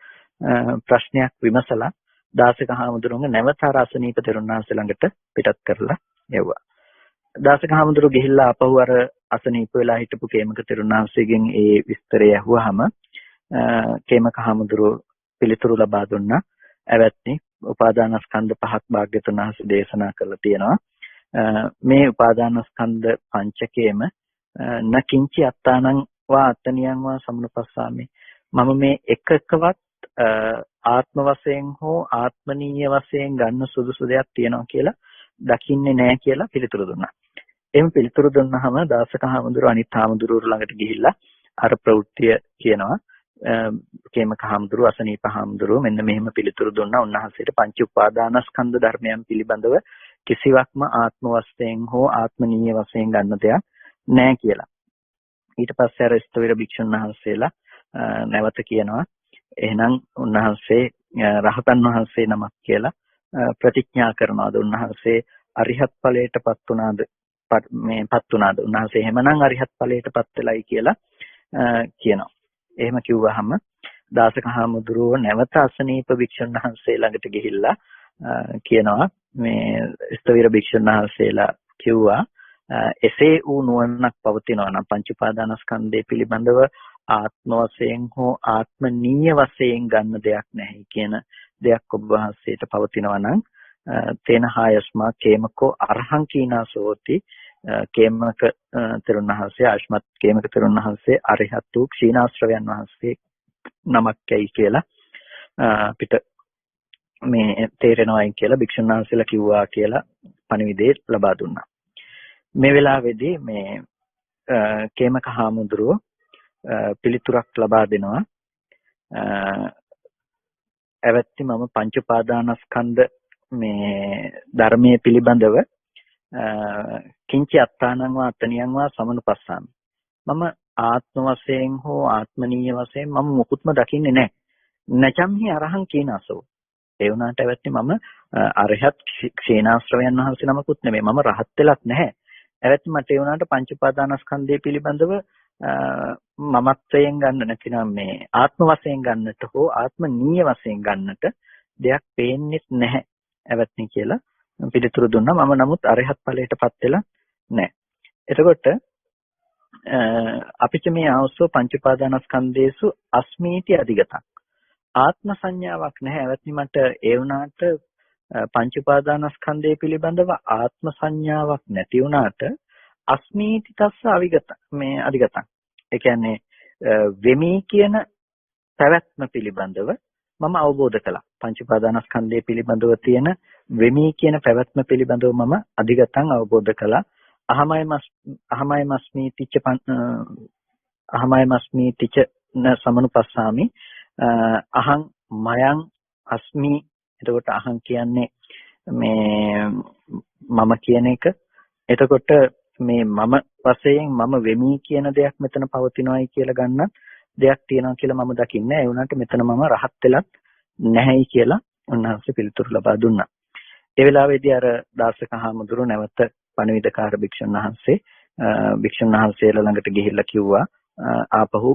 ප්‍රශ්නයක් විමසලා දාසක හාමුදුරුවෝ නැවත රාසනීප තෙරුන් වහන්සේ ළඟට පිටත් කරලා යවුවා. දාසක හාමුදුරුවෝ ගිහිල්ලා ආපහු අර අසනීප වෙලා හිටපු කේමක තෙරුන් වහන්සේගෙන් ඒ විස්තරය අහුවාම කේමක හාමුදුරුවෝ පිළිතුරු ලබා දුන්නා. ඇවැත්නි උපාදානස්කන්ධ පහක් භාග්‍යතුන් වහන්සේ දේශනා කළා තියෙනවා. මේ උපාදානස්කන්ධ පංචකයේම නකින්චි අත්තානං වා අත්තනියං වා සම්නුපස්සාමි මම මේ එකකවත් ආත්ම වශයෙන් හෝ ආත්මනීය වශයෙන් ගන්න සුදුසු දෙයක් තියෙනවා කියලා දකින්නේ නැහැ කියලා පිළිතුරු දුන්නා. එහෙම පිළිතුරු දුන්නාම දාසක හාමුදුරුවෝ අනිත් හාමුදුරුවෝ ළඟට ගිහිල්ලා අර ප්‍රවෘත්තිය කියනවා. කේමක හාමුදුරුවෝ අසනීප හාමුදුරුවෝ මෙන්න මෙහෙම පිළිතුරු දුන්නා. උන්වහන්සේට පංච උපාදානස්කන්ධ ධර්මයන් පිළිබඳව කිසිවක්ම ආත්ම වශයෙන් හෝ ආත්මනීය වශයෙන් ගන්න දෙයක් නැහැ කියලා. ඊට පස්සේ අර ස්තවිර භික්ෂුන් වහන්සේලා නැවත කියනවා එහෙනම් උන්වහන්සේ රහතන් වහන්සේ නමක් කියලා ප්‍රතිඥා කරනවාද? උන්වහන්සේ අරිහත් ඵලයටපත් වුණාද? මේපත් වුණාද? උන්වහන්සේ එහෙමනම් අරිහත් ඵලයටපත් වෙලයි කියලා කියනවා. එහෙම කිව්වහම දාසක හාමුදුරුවෝ නැවත අසනීප භික්ෂුන් වහන්සේ ළඟට ගිහිල්ලා කියනවා මේ ස්තවිර භික්ෂුන් වහන්සේලා කිව්වා එසේ වූ නුවණක් පවතිනවා නම් පංච උපාදානස්කන්ධය පිළිබඳව ආත්ම වශයෙන් හෝ ආත්මනීය වශයෙන් ගන්න දෙයක් නැහැ කියන දෙයක් ඔබ වහන්සේට පවතිනවා නම් තේන හායස්මා කේමකෝ අරහං කීනාසෝති කේමක තෙරුන් වහන්සේ ආශ්මත් කේමක තෙරුන් වහන්සේ අරිහත් වූ ක්ෂීණාශ්‍රවයන් වහන්සේ නමක්යි කියලා අපිට මේ තේරෙනවායි කියලා භික්ෂුන් වහන්සේලා කිව්වා කියලා පණිවිඩය ලබා දුන්නා. මේ වෙලාවේදී මේ කේමක හාමුදුරුවෝ පිළිතුරක් ලබා දෙනවා. ඇවැත්ටි මම පංච උපාදානස්කන්ධ මේ ධර්මයේ පිළිබඳව කිංචි අත්තානං වා අතනියං වා සමනුපස්සාමි. මම ආත්ම වශයෙන් හෝ ආත්මනීය වශයෙන් මම මුකුත්ම දකින්නේ නැහැ. නැචම්හි අරහං කීනසෝ. ඒ වුණාට ඇවැත්ටි මම අරහත් ක්ෂේනාශ්‍රවයන් වහන්සේ නමකුත් නෙමෙයි. මම රහත් වෙලත් නැහැ. ඇවැත්ටි මට ඒ වුණාට පංච උපාදානස්කන්ධය පිළිබඳව මමත්වයෙන් ගන්න නැතිනම් මේ ආත්ම වශයෙන් ගන්නට හෝ ආත්මනීය වශයෙන් ගන්නට දෙයක් පේන්නේ නැහැ ඇවැත්නි කියලා පිළිතුරු දුන්නා. මම නමුත් අරහත් ඵලයටපත් වෙලා නැහැ. එතකොට අපිට මේ ආවසෝ පංච උපාදානස්කන්ධේසු අස්මීති අධිගතං ආත්ම සංඥාවක් නැහැ. ඇවැත්නි මට ඒ වුණාට පංච උපාදානස්කන්ධය පිළිබඳව ආත්ම සංඥාවක් නැති වුණාට අස්මීති තස්ස අවිගත මේ අධිගතං. ඒ කියන්නේ වෙමි කියන පැවැත්ම පිළිබඳව මම අවබෝධ කළා. පංච උපාදානස්කන්ධය පිළිබඳව තියෙන වෙමි කියන පැවැත්ම පිළිබඳව මම අධිගතං අවබෝධ කළා. අහමයි මස්මී තිච න සමනුපස්සාමි අහං මයං අස්මි. එතකොට අහං කියන්නේ මේ මම කියන එක. එතකොට මේ මම වශයෙන් මම වෙමි කියන දෙයක් මෙතන පවතිනවායි කියලා ගන්න දෙයක් තියෙනවා කියලා මම දකින්නේ. ඒ වුණාට මෙතන මම රහත් වෙලත් නැහැයි කියලා උන්වහන්සේ පිළිතුරු ලබා දුන්නා. ඒ වෙලාවේදී අර දාසක හාමුදුරුවෝ නැවත පණිවිඩකාර භික්ෂුන් වහන්සේලා ළඟට ගිහිල්ලා කිව්වා ආපහු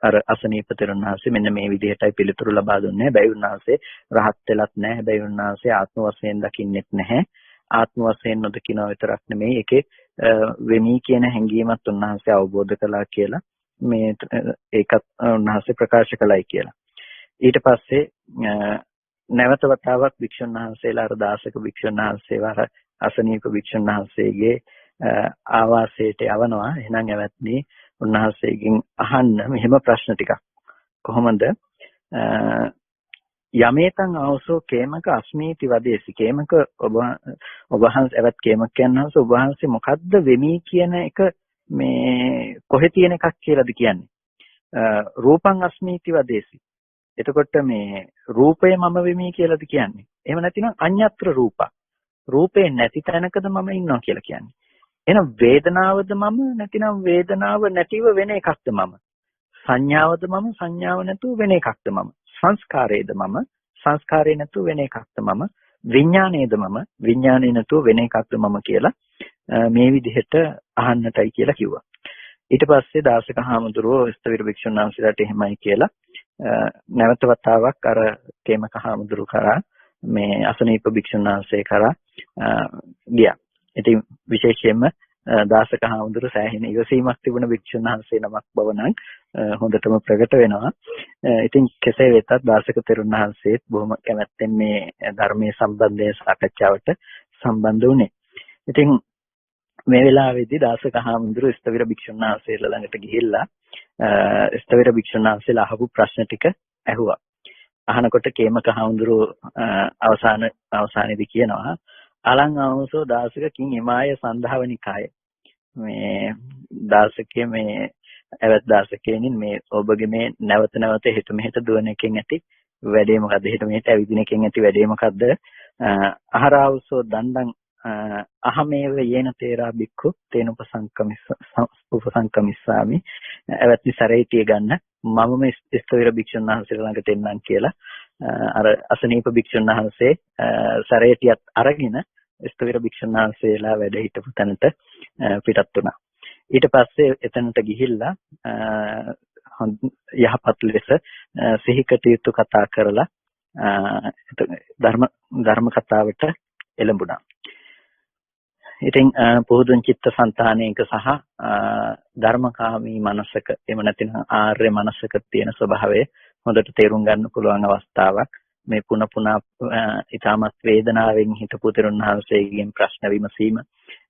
අර අසනීප තෙරුන් වහන්සේ මෙන්න මේ විදිහටයි පිළිතුරු ලබා දුන්නේ. හැබැයි උන්වහන්සේ රහත් වෙලත් නැහැ. හැබැයි උන්වහන්සේ ආත්ම වශයෙන් දකින්නෙත් නැහැ. ආත්ම වශයෙන් නොදකිනවා විතරක් නෙමෙයි ඒකේ වෙමි කියන හැඟීමත් උන්වහන්සේ අවබෝධ කළා කියලා මේ ඒකත් උන්වහන්සේ ප්‍රකාශ කළයි කියලා. ඊට පස්සේ නැවත වතාවක් භික්ෂුන් වහන්සේලා අර දාසක භික්ෂුන් වහන්සේව අර අසනීප භික්ෂුන් වහන්සේගේ ආවාසයට යවනවා. එහෙනම් ඇවැත්නි උන්වහන්සේගෙන් අහන්න මෙහෙම ප්‍රශ්න ටිකක්. කොහොමද යමේතං ආවසෝ කේමක අස්මීති වදේසි. කේමක ඔබ වහන්සේ ඇවත් කේමක කියනහස ඔබ වහන්සේ මොකද්ද වෙමි කියන එක මේ කොහෙ තියෙන එකක් කියලාද කියන්නේ? රූපං අස්මීති වදේසි. එතකොට මේ රූපය මම වෙමි කියලාද කියන්නේ? එහෙම නැතිනම් අඤ්ඤත්‍ර රූපා. රූපේ නැති තැනකද මම ඉන්නවා කියලා කියන්නේ. එහෙනම් වේදනාවද මම නැතිනම් වේදනාව නැතිව වෙන එකක්ද මම? සංඥාවද මම සංඥාව නැතුව වෙන එකක්ද මම? සංස්කාරයේද මම සංස්කාරය නැතුව වෙන එකක්ද මම? විඥානයේද මම විඥානය නැතුව වෙන එකක්ද මම කියලා මේ විදිහට අහන්නටයි කියලා කිව්වා. ඊට පස්සේ දාසක හාමුදුරුවෝ ස්තවිර භික්ෂුන් වහන්සේලාට එහෙමයි කියලා නැවත වතාවක් අර කේමක හාමුදුරුවෝ කරා මේ අසනීප භික්ෂුන් වහන්සේ කරා ගියා. ඉතින් විශේෂයෙන්ම දාසක හාමුදුරුවෝ සෑහෙන ඉවසීමක් තිබුණ භික්ෂුන් වහන්සේ නමක් බව නම් හොඳටම ප්‍රකට වෙනවා. ඉතින් කෙසේ වෙතත් දාසක තෙරුන් වහන්සේත් බොහොම කැමැත්තෙන් මේ ධර්මයේ සම්බන්ධයෙන් සාකච්ඡාවට සම්බන්ධ වුණේ. ඉතින් මේ වෙලාවේදී දාසක හාමුදුරුවෝ ස්තවිර භික්ෂුන් වහන්සේලා ළඟට ගිහිල්ලා ස්තවිර භික්ෂුන් වහන්සේලා අහපු ප්‍රශ්න ටික ඇහුවා. අහනකොට කේමක හඳුරු අවසානයේදී කියනවා අලං ආවසෝ දාසක කිං එමාය සන්ධාවනිකාය. මේ දාසකයේ මේ ඇවත් දාසකයන්ින් මේ ඔබගේ මේ නැවත නැවත හිත මෙහෙට දුවන එකෙන් ඇති වැඩේ මොකද්ද? හිත මෙහෙට ඇවිදින එකෙන් ඇති වැඩේ මොකද්ද? අහරාවසෝ දණ්ඩං අහමේව යේන තේරා බික්ඛු තේන උපසංකමිස්සාමි. ඇවත්නි සරේතිය ගන්න මම මේ ස්තවිර භික්ෂුන් වහන්සේලා ළඟට එන්නම් කියලා අර අසනීප භික්ෂුන් වහන්සේ සරේතියත් අරගෙන ස්තවිර භික්ෂුන් වහන්සේලා වැඩ හිටපු තැනට පිටත් වුණා. ඊට පස්සේ එතනට ගිහිල්ලා යහපත් ලෙස සිහි කටයුතු කතා කරලා ධර්ම කතාවට එළඹුණා. ඉතින් පුහුදුන් චිත්ත සංතානයක සහ ධර්මකාමී මනසක එහෙම නැතිනම් ආර්ය මනසක තියෙන ස්වභාවය හොඳට තේරුම් ගන්න පුළුවන් අවස්ථාවක්. මේ පුන පුනා ඊටමත් වේදනාවෙන් හිටපු තෙරුන් වහන්සේගෙන් ප්‍රශ්න විමසීම,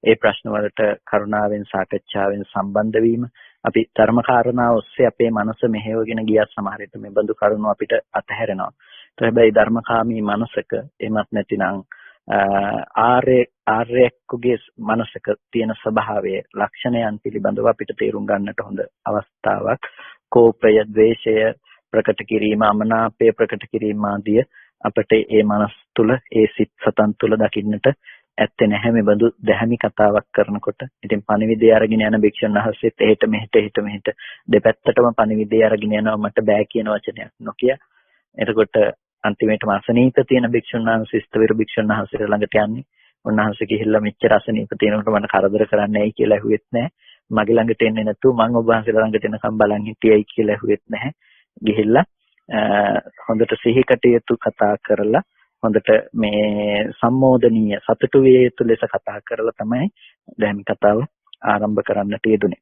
ඒ ප්‍රශ්න වලට කරුණාවෙන් සාකච්ඡාවෙන් සම්බන්ධ වීම, අපි ධර්ම කාරණා ඔස්සේ අපේ මනස මෙහෙවගෙන ගියත් සමහර විට මේ බඳු කරුණු අපිට අතහැරෙනවා. ඒ හැබැයි ධර්මකාමී මනසක එහෙමත් නැතිනම් ආර්යයෙකුගේ මනසක තියෙන ස්වභාවයේ ලක්ෂණයන් පිළිබඳව අපිට තේරුම් ගන්නට හොඳ අවස්ථාවක්. කෝපය, ද්වේෂය ප්‍රකට කිරීම, අමනාපය ප්‍රකට කිරීම ආදිය අපට ඒ මනස් තුල, ඒ සිත් සතන් තුල දකින්නට ඇත්තේ නැහැ මේ බඳු දැහැමි කතාවක් කරනකොට. ඉතින් පණිවිඩය අරගෙන යන භික්ෂුන් වහන්සේත් එහෙට මෙහෙට දෙපැත්තටම පණිවිඩය අරගෙන යනවා මට බෑ කියන වචනයක් නොකිය. එතකොට අන්තිමේටම අසනීප තියෙන භික්ෂුන් වහන්සේ ස්තවිර භික්ෂුන් වහන්සේ ළඟට යන්නේ. උන්වහන්සේ ගිහිල්ලා මෙච්චර අසනීප තියෙනකොට මම කරදර කරන්නේ නැයි කියලා ඇහුවෙත් නැහැ. මගේ ළඟට එන්නේ නැතුව මම ඔබ වහන්සේලා ළඟට එනකම් බලන් හිටියයි කියලා ඇහුවෙත් නැහැ. ගිහිල්ලා හොඳට සිහි කටයුතු කතා කරලා හොඳට මේ සම්මෝධනීය සතුටු විය යුතු ලෙස කතා කරලා තමයි දැන් කතාව ආරම්භ කරන්නට යෙදුනේ.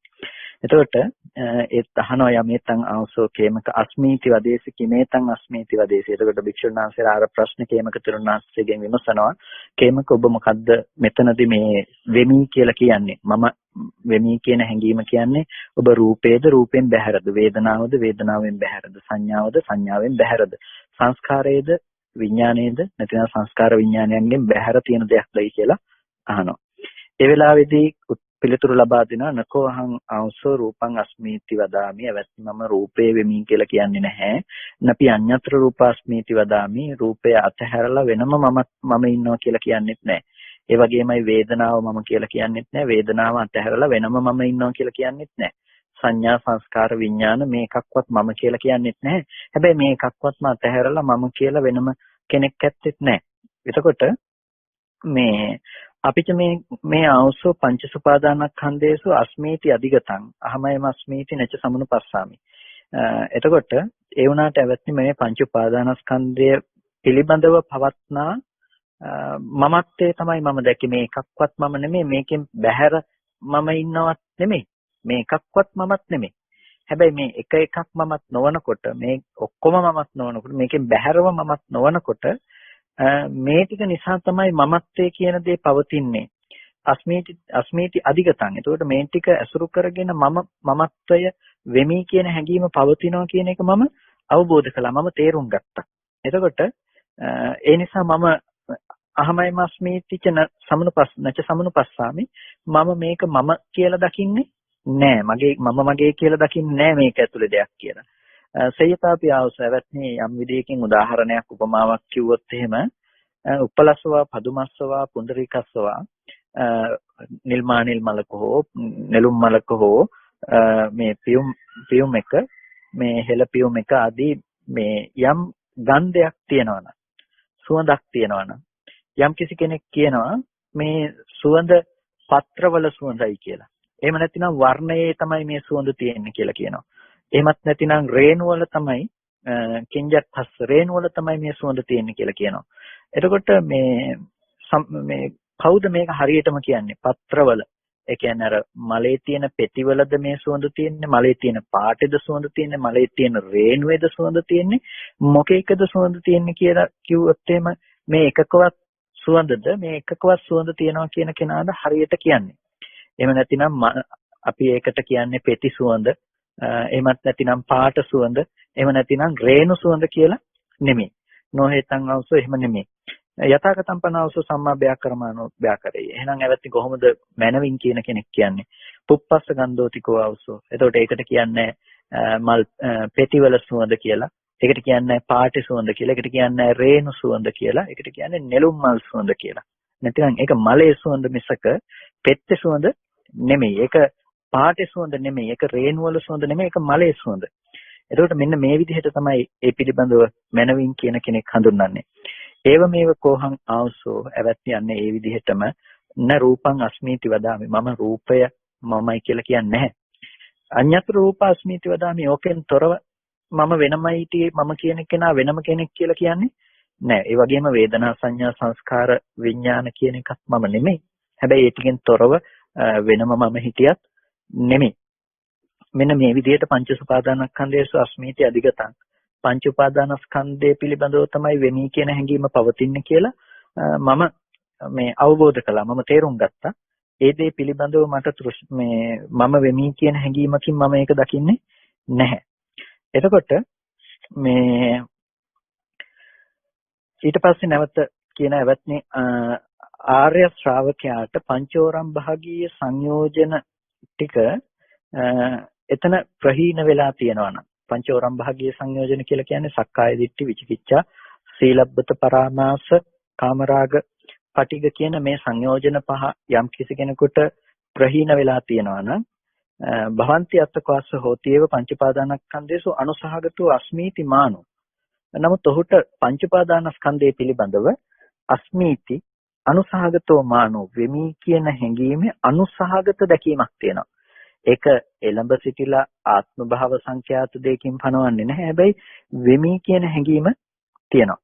එතකොට ඒත් අහනවා යමේතං ආවසෝ කේමක අස්මීති වදේසි කිමේතං අස්මීති වදේසි. එතකොට භික්ෂුන් වහන්සේලා ආර ප්‍රශ්න කේමක තෙරුන් වහන්සේගෙන් විමසනවා කේමක ඔබ මොකද්ද මෙතනදී මේ වෙමි කියලා කියන්නේ? මම වෙමි කියන හැඟීම කියන්නේ ඔබ රූපේද රූපෙන් බැහැරද? වේදනාවද වේදනාවෙන් බැහැරද? සංඥාවද සංඥාවෙන් බැහැරද? සංස්කාරයේද විඥානයේද නැත්නම් සංස්කාර විඥානයන්ගෙන් බැහැර තියෙන දෙයක්දයි කියලා අහනවා. ඒ වෙලාවේදී පිළිතුරු ලබා දෙනවා නකෝ අහං ආවසෝ රූපං අස්මීති වදාමි. අවස්ථි මම රූපේ වෙමි කියලා කියන්නේ නැහැ. නපි අඤ්ඤතර රූපාස්මීති වදාමි. රූපය අතහැරලා වෙනම මම ඉන්නවා කියලා කියන්නේත් නැහැ. ඒ වගේමයි වේදනාව මම කියලා කියන්නේත් නැහැ. වේදනාව අතහැරලා වෙනම මම ඉන්නවා කියලා කියන්නේත් නැහැ. සංඥා සංස්කාර විඥාන මේ එකක්වත් මම කියලා කියන්නේත් නැහැ. හැබැයි මේ එකක්වත්ම අතහැරලා මම කියලා වෙනම කෙනෙක් ඇත්තෙත් නැහැ. එතකොට මේ අපිට මේ ආවසෝ පංචසුපාදානස්කන්ධේසු අස්මීති අධිගතං අහමයම අස්මීති නච සමනුපස්සාමි. එතකොට ඒ වුණාට ඇවත්නි මේ පංච උපාදානස්කන්ධය පිළිබඳව පවත්නා මමත්වයේ තමයි මම දැක්කේ. මේ එකක්වත් මම නෙමෙයි, මේකෙන් බැහැර මම ඉන්නවත් නෙමෙයි, මේ එකක්වත් මමත් නෙමෙයි. හැබැයි මේ එකක් මමත් නොවනකොට, මේ ඔක්කොම මමත් නොවනකොට, මේකෙන් බැහැරව මමත් නොවනකොට මේ ටික නිසා තමයි මමත්වයේ කියන දේ පවතින්නේ. අස්මීති අධිගතං. එතකොට මේ ටික අසුරු කරගෙන මමත්වය වෙමි කියන හැඟීම පවතිනවා කියන එක මම අවබෝධ කළා, මම තේරුම් ගත්තා. එතකොට ඒ නිසා මම අහමයිම අස්මීතිච නච සමනුපස්සාමි. මම මේක මම කියලා දකින්නේ නෑ. මගේ කියලා දකින්නේ නෑ මේක ඇතුලේ දෙයක් කියලා. සයතාපි ආවසවත්නි යම් විදියකින් උදාහරණයක් උපමාවක් කිව්වොත් එහෙම උපලස්සවා පදුමස්සවා පුන්දරිකස්සවා නිල්මානිල් මලක හෝ නෙළුම් මලක හෝ මේ පියුම් එක මේ හෙළ පියුම් එක ආදී මේ යම් ගන්ධයක් තියෙනවනම් සුවඳක් තියෙනවනම් යම් කිසි කෙනෙක් කියනවා මේ සුවඳ පත්‍රවල සුවඳයි කියලා. එහෙම නැතිනම් වර්ණයේ තමයි මේ සුවඳ තියෙන්නේ කියලා කියනවා. එහෙමත් නැතිනම් රේණු වල තමයි කිංජත්හස් රේණු වල තමයි මේ සුවඳ තියෙන්නේ කියලා කියනවා. එතකොට මේ කවුද මේක හරියටම කියන්නේ? පත්‍රවල. ඒ කියන්නේ අර මලේ තියෙන පෙතිවලද මේ සුවඳ තියෙන්නේ? මලේ තියෙන පාටේද සුවඳ තියෙන්නේ? මලේ තියෙන රේණුවේද සුවඳ තියෙන්නේ? මොකේකද සුවඳ තියෙන්නේ කියලා කිව්වොත් එහෙම මේ එකකවත් සුවඳද මේ එකකවත් සුවඳ තියනවා කියන කෙනාද හරියට කියන්නේ. එහෙම නැතිනම් අපි ඒකට කියන්නේ පෙති සුවඳ, එහෙමත් නැතිනම් පාට සුවඳ, එහෙම නැතිනම් රේණු සුවඳ කියලා නෙමෙයි. නොහේතං අවසෝ එහෙම නෙමෙයි. යථාගතම් පනවසෝ සම්මා ව්‍යාකරමානෝ ව්‍යාකරේ. එහෙනම් ඇවැත්නි කොහොමද මනවින් කියන කෙනෙක් කියන්නේ? පුප්පස්ස ගන්ධෝතිකෝ අවසෝ. එතකොට ඒකට කියන්නේ මල් පෙතිවල සුවඳ කියලා. ඒකට කියන්නේ පාටි සුවඳ කියලා. ඒකට කියන්නේ රේණු සුවඳ කියලා. ඒකට කියන්නේ නෙළුම් මල් සුවඳ කියලා. නැතිනම් ඒක මලේ සුවඳ මිසක පෙත්තේ සුවඳ නෙමෙයි. ඒක පාටි සුවඳ නෙමෙයි. ඒක රේණු වල සුවඳ නෙමෙයි. ඒක මලේ සුවඳ. එතකොට මෙන්න මේ විදිහට තමයි ඒ පිළිබඳව මනවින් කියන කෙනෙක් හඳුන්වන්නේ. ඒව මේව කෝහං ආවසෝ ඇවැත්නි යන්නේ ඒ විදිහටම න රූපං අස්මීති වදාමි. මම රූපය මමයි කියලා කියන්නේ නැහැ. අඤ්ඤතර රූප අස්මීති වදාමි. ඕකෙන් තොරව මම වෙනමයි හිටියේ මම කියන කෙනා වෙනම කෙනෙක් කියලා කියන්නේ නැහැ. ඒ වගේම වේදනා සංඥා සංස්කාර විඥාන කියන එකත් මම නෙමෙයි. හැබැයි ඒ ටිකෙන් තොරව වෙනම මම හිටියත් නෙමෙයි. මෙන්න මේ විදිහට පංච උපාදානස්කන්ධයේසු අස්මීති අධිගතං පංච උපාදානස්කන්ධය පිළිබඳව තමයි වෙමි කියන හැඟීම පවතින්නේ කියලා මම මේ අවබෝධ කළා. මම තේරුම් ගත්තා. ඒ දේ පිළිබඳව මට මම වෙමි කියන හැඟීමකින් මම ඒක දකින්නේ නැහැ. එතකොට මේ ඊට පස්සේ නැවත කියන ඇවැත්නි ආර්ය ශ්‍රාවකයාට පංචෝරම් භාගීය සංයෝජන ටික එතන ප්‍රහීන වෙලා තියෙනවා නම් පංචෝරම් භාගීය සංයෝජන කියලා කියන්නේ සක්කාය දිට්ඨි විචිකිච්ඡා සීලබ්බත පරාමාස කාමරාග පටිග කියන මේ සංයෝජන පහ යම් කිසි කෙනෙකුට ප්‍රහීන වෙලා තියෙනවා නම් භවන්ති අත්තකවාස හෝතියව පංචපාදානස්කන්ධේසු අනුසහගතෝ අස්මීති මානෝ. නමුත් ඔහුට පංචපාදානස්කන්ධය පිළිබඳව අස්මීති අනුසහගතෝ මානෝ වෙමි කියන හැඟීමේ අනුසහගත දැකීමක් තියෙනවා. ඒක එළඹ සිටිලා ආත්ම භාව සංඛ්‍යාත දෙකකින් පනවන්නේ නැහැ. හැබැයි වෙමි කියන හැඟීම තියෙනවා.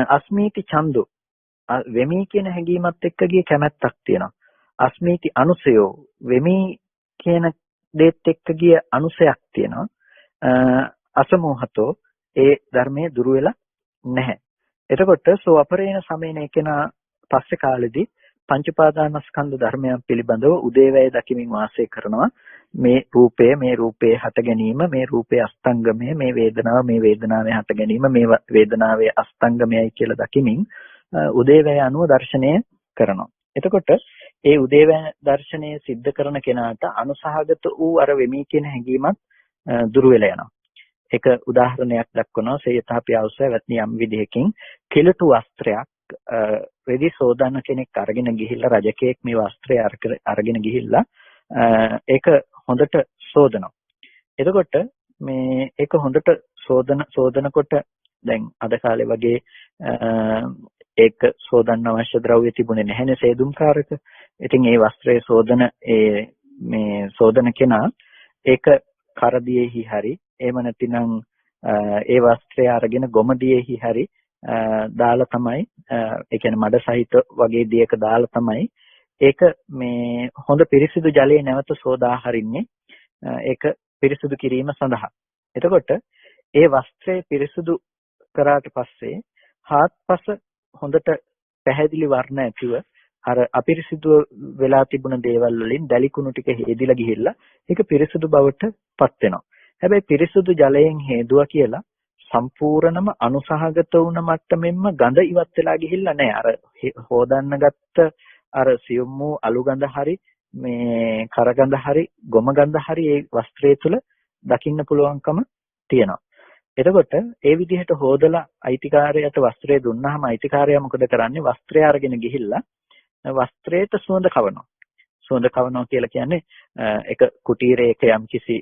අස්මීති ඡන්தோ වෙමි කියන හැඟීමත් එක්ක ගිය කැමැත්තක් තියෙනවා. අස්මීති අනුසයෝ වෙමි කියන දෙත් එක්ක ගිය අනුසයක් තියෙනවා. අසමෝහතෝ ඒ ධර්මයේ දුරු වෙලා නැහැ. එතකොට සෝ අපරේණ සමේන එකනා පස්සේ කාලෙදී පංච උපාදානස්කන්ධ ධර්මයන් පිළිබඳව උදේවැය දකිමින් වාසය කරනවා. මේ රූපේ හට ගැනීම, මේ රූපේ අස්තංගමය, මේ වේදනාවේ හට ගැනීම, මේ වේදනාවේ අස්තංගමයයි කියලා දකිමින් උදේවැය අනුව දර්ශනය කරනවා. එතකොට ඒ උදේවැය දර්ශනය සිද්ධ කරන කෙනාට අනුසහගත වූ අර වෙමි කියන හැඟීමත් දුරු වෙලා යනවා. එක උදාහරණයක් දක්වනවා. සේයතාපි අවශ්‍ය වැත්නි යම් විදිහකින් කිලුටු වස්ත්‍රයක් රෙදි සෝදන කෙනෙක් අරගෙන ගිහිල්ලා රජකෙක් මේ වස්ත්‍රය අරගෙන ගිහිල්ලා ඒක හොඳට සෝදනවා. එතකොට මේ ඒක හොඳට සෝදනකොට දැන් අද කාලේ වගේ ඒක සෝදන්න අවශ්‍ය ද්‍රව්‍ය තිබුණේ නැහැනේ සේදුම්කාරක. ඉතින් ඒ වස්ත්‍රයේ සෝදන කෙනා ඒක කරදියේහි හරි එහෙම නැතිනම් ඒ වස්ත්‍රය අරගෙන ගොමඩියේහි හරි දාලා තමයි ඒ කියන්නේ මඩ සහිත වගේ දියක දාලා තමයි ඒක මේ හොඳ පිරිසිදු ජලයේ නැවත සෝදා හරින්නේ ඒක පිරිසිදු කිරීම සඳහා. එතකොට ඒ වස්ත්‍රය පිරිසිදු කරාට පස්සේ හාත්පස හොඳට පැහැදිලි වර්ණ ඇතිව අර අපිරිසිදු වෙලා තිබුණ දේවල් වලින් දැලිකුණු ටික හේදිලා ගිහිල්ලා ඒක පිරිසිදු බවට පත් වෙනවා. හැබැයි පිරිසිදු ජලයෙන් හේදුවා කියලා සම්පූර්ණම අනුසහගත වුණ මට්ටමින්ම ගඳ ඉවත් වෙලා ගිහිල්ලා නැහැ. අර හොදන්න ගත්ත අර සියුම් වූ අලු ගඳ හරි මේ කරගඳ හරි ගොම ගඳ හරි ඒ වස්ත්‍රය තුල දකින්න පුළුවන්කම තියෙනවා. එතකොට ඒ විදිහට හොදලා අයිතිකාරයට වස්ත්‍රය දුන්නාම අයිතිකාරයා මොකද කරන්නේ? වස්ත්‍රය අරගෙන ගිහිල්ලා වස්ත්‍රයට සුවඳ කවනවා. සුවඳ කවනවා කියලා කියන්නේ එක කුටීරයක යම්කිසි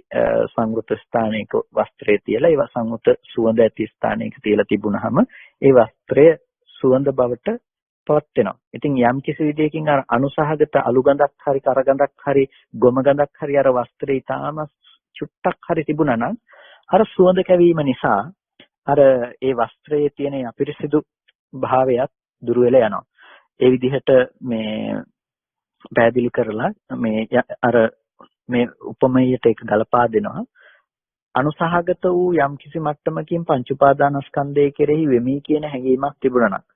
සංවෘත ස්ථානයක වස්ත්‍රය තියලා ඒ සංවෘත සුවඳ ඇති ස්ථානයක තියලා තිබුණාම ඒ වස්ත්‍රය සුවඳ බවට පත් වෙනවා. ඉතින් යම්කිසි විදියකින් අර අනුසහගත අලු ගඳක් හරි කරගඳක් හරි ගොම ගඳක් හරි අර වස්ත්‍රය ඊටාම චුට්ටක් හරි තිබුණා නම් අර සුවඳ කැවීම නිසා අර ඒ වස්ත්‍රයේ තියෙන අපිරිසිදු භාවයත් දුර වෙලා යනවා. ඒ විදිහට මේ පැහැදිලි කරලා මේ උපමේයයට ඒක ගලපා දෙනවා. අනුසහගත වූ යම්කිසි මට්ටමකින් පංච උපාදානස්කන්ධය කෙරෙහි වෙමි කියන හැඟීමක් තිබුණා නම්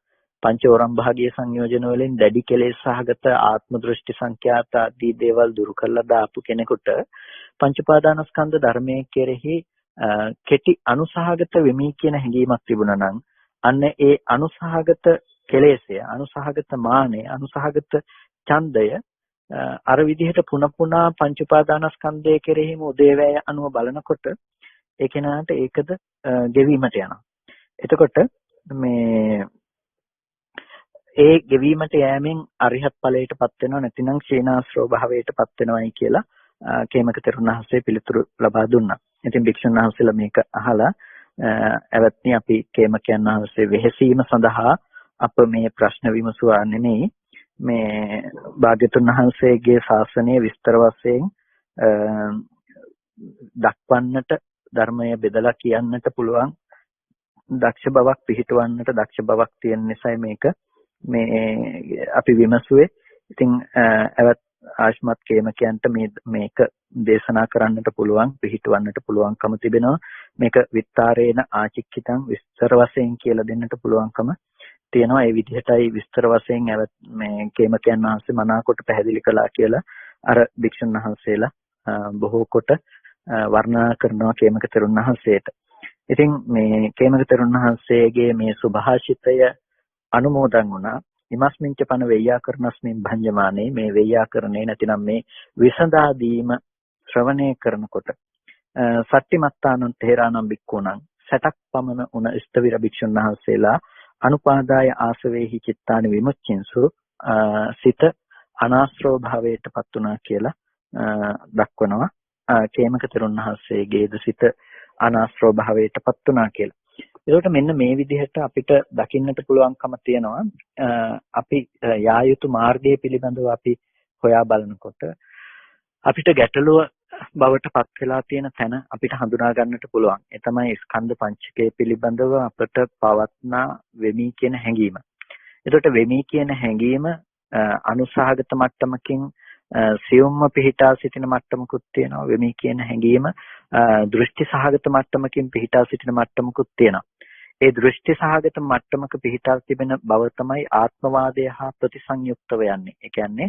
පංචෝරම් භාගීය සංයෝජන වලින් දැඩි කෙලෙස් සහගත ආත්ම දෘෂ්ටි සංඛ්‍යාත ආදී දේවල් දුරු කළා දාපු කෙනෙකුට පංච උපාදානස්කන්ධ ධර්මයේ කෙරෙහි කෙටි අනුසහගත වෙමි කියන හැඟීමක් තිබුණා නම් අන්න ඒ අනුසහගත කෙලෙසය, අනුසහගත මානය, අනුසහගත ඡන්දය අර විදිහට පුන පුනා පංච උපාදානස්කන්ධය කෙරෙහිම උදේවැය අනුව බලනකොට ඒ කෙනාට ඒකද ගෙවීමට යනවා. එතකොට මේ ඒ ගෙවීමට යෑමෙන් අරිහත් ඵලයටපත් වෙනව නැතිනම් ක්ෂීණාශ්‍රව භාවයටපත් වෙනවයි කියලා කේමක තෙරුන් වහන්සේ පිළිතුරු ලබා දුන්නා. ඉතින් භික්ෂුන් වහන්සේලා මේක අහලා එවත්නි අපි කේමකයන් වහන්සේ වෙහෙසීම සඳහා අප මේ ප්‍රශ්න විමසුවා නෙමෙයි. මේ භාග්‍යතුන් වහන්සේගේ ශාසනය විස්තර වශයෙන් දක්වන්නට ධර්මය බෙදලා කියන්නට පුළුවන් දක්ෂ බවක් පිහිටවන්නට දක්ෂ බවක් තියෙන නිසා මේක මේ අපි විමසුවේ. ඉතින් එවත් ආශ්මත් කේමකයන්ට මේක දේශනා කරන්නට පුළුවන් පිහිටවන්නට පුළුවන්කම තිබෙනවා. මේක විත්තරේන ආචික්කිතං විස්තර වශයෙන් කියලා දෙන්නට පුළුවන්කම තියෙනවා. ඒ විදිහටයි විස්තර වශයෙන් මේ කේමකයන් වහන්සේ මනාකොට පැහැදිලි කළා කියලා අර භික්ෂුන් වහන්සේලා බොහෝ කොට වර්ණනා කරනවා කේමක තෙරුන් වහන්සේට. ඉතින් මේ කේමක තෙරුන් වහන්සේගේ මේ සුභාෂිතය අනුමෝදන් වුණා. ඉමස්මින්ච පන වෙය්‍යාකරණස්මින් භංජමානේ මේ වෙය්‍යාකරණේ නැතිනම් මේ විසඳා දීම ශ්‍රවණය කරනකොට සත්‍යමත්තානං තේරානම් බික්කුණං 60ක් පමණ උන ස්තවිර භික්ෂුන් වහන්සේලා අනුපාදාය ආසවේහි චිත්තානි විමුච්ඡින්සු සිත අනාශ්‍රව භාවයටපත් වුණා කියලා දක්වනවා. කේමක තෙරුන් වහන්සේගේද සිත අනාශ්‍රව භාවයටපත් වුණා කියලා. ඒකට මෙන්න මේ විදිහට අපිට දකින්නට පුළුවන්කම තියෙනවා. අපි යා යුතු මාර්ගය පිළිබඳව අපි හොයා බලනකොට අපිට ගැටලුව බවට පත් වෙලා තියෙන තැන අපිට හඳුනා ගන්නට පුළුවන්. ඒ තමයි ස්කන්ධ පංචකය පිළිබඳව අපට පවත්නා වෙමි කියන හැඟීම. එතකොට වෙමි කියන හැඟීම අනුසහගත මට්ටමකින් සියුම්ම පිහිටා සිටින මට්ටමකුත් තියෙනවා. වෙමි කියන හැඟීම දෘෂ්ටි සහගත මට්ටමකින් පිහිටා සිටින මට්ටමකුත් තියෙනවා. ඒ දෘෂ්ටි සහගත මට්ටමක පිහිටා තිබෙන බව තමයි ආත්මවාදය හා ප්‍රතිසංයුක්තව යන්නේ. ඒ කියන්නේ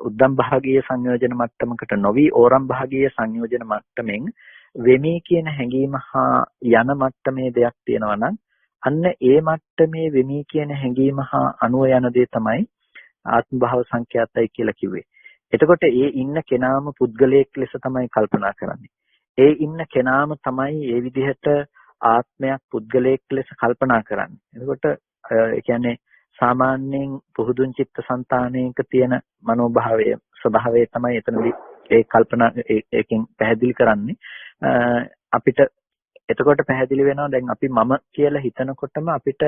උද්දම් භාගීය සංයෝජන මට්ටමකට නොවි ඕරම් භාගීය සංයෝජන මට්ටමින් වෙමි කියන හැඟීම හා යන මට්ටමේ දෙයක් තියෙනවා නම් අන්න ඒ මට්ටමේ වෙමි කියන හැඟීම හා අනුව යන දේ තමයි ආත්ම භාව සංඛ්‍යාතයි කියලා කිව්වේ. එතකොට ඒ ඉන්න කෙනාම පුද්ගලයෙක් ලෙස තමයි කල්පනා කරන්නේ. ඒ ඉන්න කෙනාම තමයි ඒ විදිහට ආත්මයක් පුද්ගලයෙක් ලෙස කල්පනා කරන්නේ. එතකොට ඒ කියන්නේ සාමාන්‍යයෙන් පුහුදුන් චිත්තසංතානයක තියෙන මනෝභාවය ස්වභාවය තමයි එතනදී ඒ කල්පනා ඒකෙන් පැහැදිලි කරන්නේ. අපිට එතකොට පැහැදිලි වෙනවා දැන් අපි මම කියලා හිතනකොටම අපිට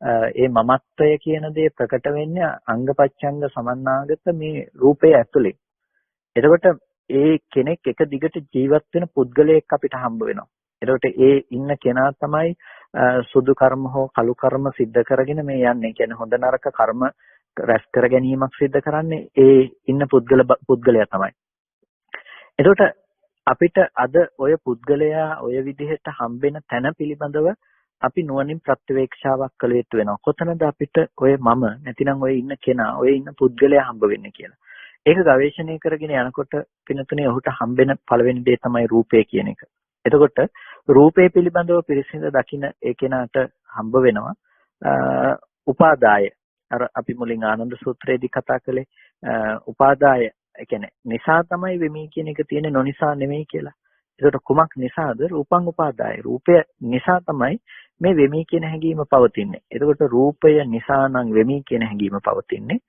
ඒ මමත්වය කියන දේ ප්‍රකට වෙන්නේ අංගපච්ඡංග සමන්නාගත මේ රූපය ඇතුලේ. එතකොට ඒ කෙනෙක් එක දිගට ජීවත් වෙන පුද්ගලයෙක් අපිට හම්බ වෙනවා. එතකොට ඒ ඉන්න කෙනා තමයි සුදු කර්ම හෝ කළු කර්ම සිද්ධ කරගෙන මේ යන්නේ. කියන්නේ හොඳ නරක කර්ම රැස් කර ගැනීමක් සිද්ධ කරන්නේ ඒ ඉන්න පුද්ගලයා තමයි. එතකොට අපිට අද ඔය පුද්ගලයා ඔය විදිහට හම්බෙන තැන පිළිබඳව අපි නුවණින් ප්‍රත්‍යවේක්ෂාවක් කළ යුතු වෙනවා. කොතනද අපිට ඔය මම නැතිනම් ඔය ඉන්න කෙනා, ඔය ඉන්න පුද්ගලයා හම්බ වෙන්නේ කියලා. ඒක ගවේෂණය කරගෙන යනකොට පිනතුනේ ඔහුට හම්බෙන පළවෙනි දේ තමයි රූපය කියන එක. එතකොට රූපය පිළිබඳව පිරිසිඳ දකින්න ඒ කෙනාට හම්බ වෙනවා උපාදාය. අර අපි මුලින් ආනන්ද සූත්‍රයේදී කතා කළේ උපාදාය. ඒ කියන්නේ නිසා තමයි වෙමි කියන එක තියෙන්නේ නොනිසා නෙමෙයි කියලා. ඒකට කුමක් නිසාද? රූපං උපාදාය. රූපය නිසා තමයි මේ වෙමි කියන හැඟීම පවතින්නේ. එතකොට රූපය නිසා නම් වෙමි කියන හැඟීම පවතින්නේ.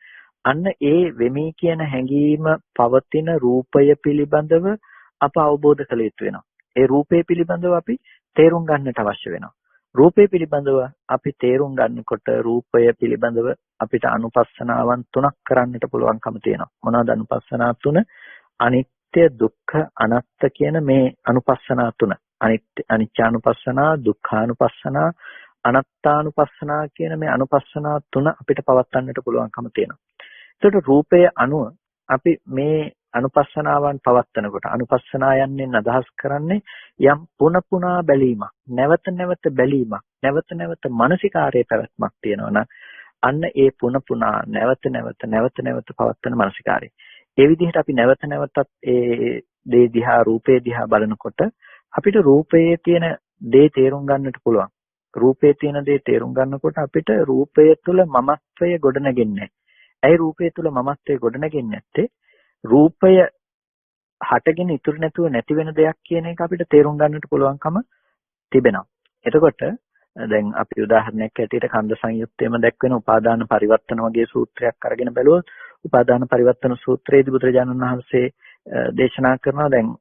අන්න ඒ වෙමි කියන හැඟීම පවතින රූපය පිළිබඳව අප අවබෝධ කළ යුතු වෙනවා. ඒ රූපය පිළිබඳව අපි තේරුම් ගන්නට අවශ්‍ය වෙනවා. රූපය පිළිබඳව අපි තේරුම් ගන්නකොට රූපය පිළිබඳව අපිට අනුපස්සනාවන් තුනක් කරන්නට පුළුවන්කම තියෙනවා. මොනවාද අනුපස්සනා තුන? අනිත්‍ය, දුක්ඛ, අනාත්ත කියන මේ අනුපස්සනා තුන. අනිච්චානුපස්සනා, දුක්ඛානුපස්සනා, අනාත්තානුපස්සනා කියන මේ අනුපස්සනා තුන අපිට පවත්වන්නට පුළුවන්කම තියෙනවා. ඒකට රූපය අනුව අපි මේ අනුපස්සනාවන් පවත්වනකොට අනුපස්සනා යන්නේ අදහස් කරන්නේ යම් පුන පුනා බැලීමක්, නැවත නැවත බැලීමක්, නැවත නැවත මානසිකාරයේ පැවැත්මක් තියෙනවා නම් අන්න ඒ පුන පුනා නැවත නැවත පවත්වන මානසිකාරය. ඒ විදිහට අපි නැවත නැවතත් ඒ දේ දිහා රූපේ දිහා බලනකොට අපිට රූපයේ තියෙන දේ තේරුම් ගන්නට පුළුවන්. රූපයේ තියෙන දේ තේරුම් ගන්නකොට අපිට රූපය තුළ මමත්වය ගොඩනගෙන්නේ. ඇයි රූපය තුළ මමත්වය ගොඩනගෙන්නේ නැත්තේ? රූපය හටගෙන ඉතුරු නැතුව නැති වෙන දෙයක් කියන එක අපිට තේරුම් ගන්නට පුළුවන්කම තිබෙනවා. එතකොට දැන් අපි උදාහරණයක් ඇටියට කන්ද සංයුත්තේම දැක්වෙන උපාදාන පරිවර්තන වගේ සූත්‍රයක් අරගෙන බැලුවොත් උපාදාන පරිවර්තන සූත්‍රයේදී බුදුරජාණන් වහන්සේ දේශනා කරනවා දැන්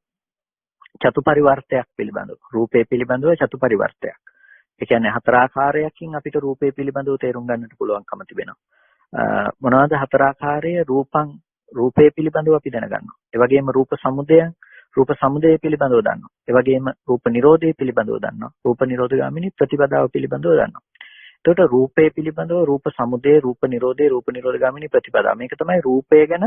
චතු පරිවර්තයක් පිළිබඳව රූපේ පිළිබඳව චතු පරිවර්තයක්. ඒ කියන්නේ හතර ආකාරයකින් අපිට රූපේ පිළිබඳව තේරුම් ගන්නට පුළුවන්කම තිබෙනවා. මොනවාද හතර ආකාරය? රූපේ පිළිබඳව අපි දැනගන්නවා. ඒ වගේම රූප සමුදය පිළිබඳව දන්නවා. ඒ වගේම රූප නිරෝධය පිළිබඳව දන්නවා. රූප නිරෝධගාමිනී ප්‍රතිපදාව පිළිබඳව දන්නවා. එතකොට රූපේ පිළිබඳව රූප සමුදය, රූප නිරෝධය, රූප නිරෝධගාමිනී ප්‍රතිපදාව. මේක තමයි රූපය ගැන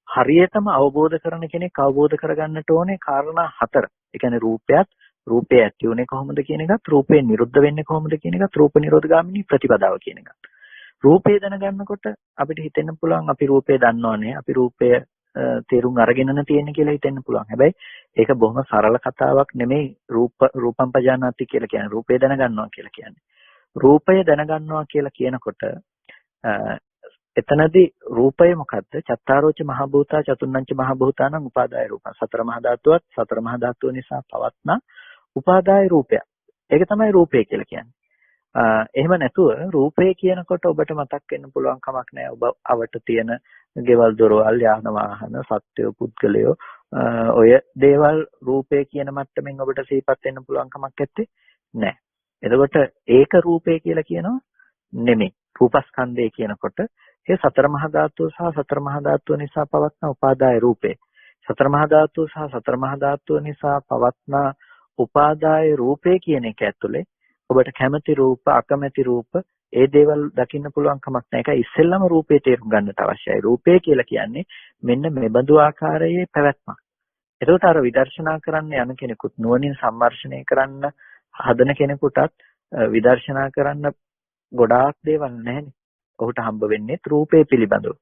හරියටම අවබෝධ කරන කෙනෙක් අවබෝධ කරගන්නට ඕනේ කාරණා හතර. ඒ කියන්නේ රූපය ඇති උනේ කොහොමද කියන එකත්, රූපේ නිරුද්ධ වෙන්නේ කොහොමද කියන එකත්, රූප නිරෝධගාමිනී ප්‍රතිපදාව කියන එකත්. රූපය දැනගන්නකොට අපිට හිතෙන්න පුළුවන් අපි රූපය දන්නවනේ, අපි රූපය තේරුම් අරගෙනන තියෙන්නේ කියලා හිතෙන්න පුළුවන්. හැබැයි ඒක බොහොම සරල කතාවක් නෙමෙයි. රූපම් පජානාති කියලා කියන්නේ රූපය දැනගන්නවා කියලා කියන්නේ. රූපය දැනගන්නවා කියලා කියනකොට එතනදී රූපය මොකද්ද? චත්තාරෝච මහ භූතා චතුර්ණංච මහ භූතානං උපාදාය රූපං. සතර මහා ධාතුවත් සතර මහා ධාතුව නිසා පවත්නා උපාදාය රූපය. ඒක තමයි රූපය කියලා කියන්නේ. එහෙම නැතුව රූපය කියනකොට ඔබට මතක් වෙන්න පුළුවන් කමක් නැහැ. ඔබ අවට තියෙන ගෙවල් දොරවල් යාන වාහන සත්වය පුද්ගලයෝ ඔය දේවල් රූපය කියන මට්ටමින් ඔබට සිහිපත් වෙන්න පුළුවන් කමක් නැත්තේ නැහැ. එතකොට ඒක රූපය කියලා කියනවා නෙමෙයි. රූපස්කන්ධය කියනකොට ඒ සතර මහා ධාතුව සහ සතර මහා ධාතුව නිසා පවත්නා උපාදාය රූපේ. සතර මහා ධාතුව සහ සතර මහා ධාතුව නිසා පවත්නා උපාදාය රූපේ කියන එක ඇතුලේ ඔබට කැමති රූප අකමැති රූප ඒ දේවල් දකින්න පුළුවන් කමක් නැහැ. ඒකයි ඉස්සෙල්ලම රූපේ තේරුම් ගන්නට අවශ්‍යයි. රූපේ කියලා කියන්නේ මෙන්න මෙබඳු ආකාරයේ පැවැත්මක්. එතකොට අර විදර්ශනා කරන්න යන කෙනෙකුත් නුවණින් සම්මර්ෂණය කරන්න හදන කෙනෙකුටත් විදර්ශනා කරන්න ගොඩාක් දේවල් නැහැනේ. ඔහුට හම්බ වෙන්නේ රූපේ පිළිබඳව.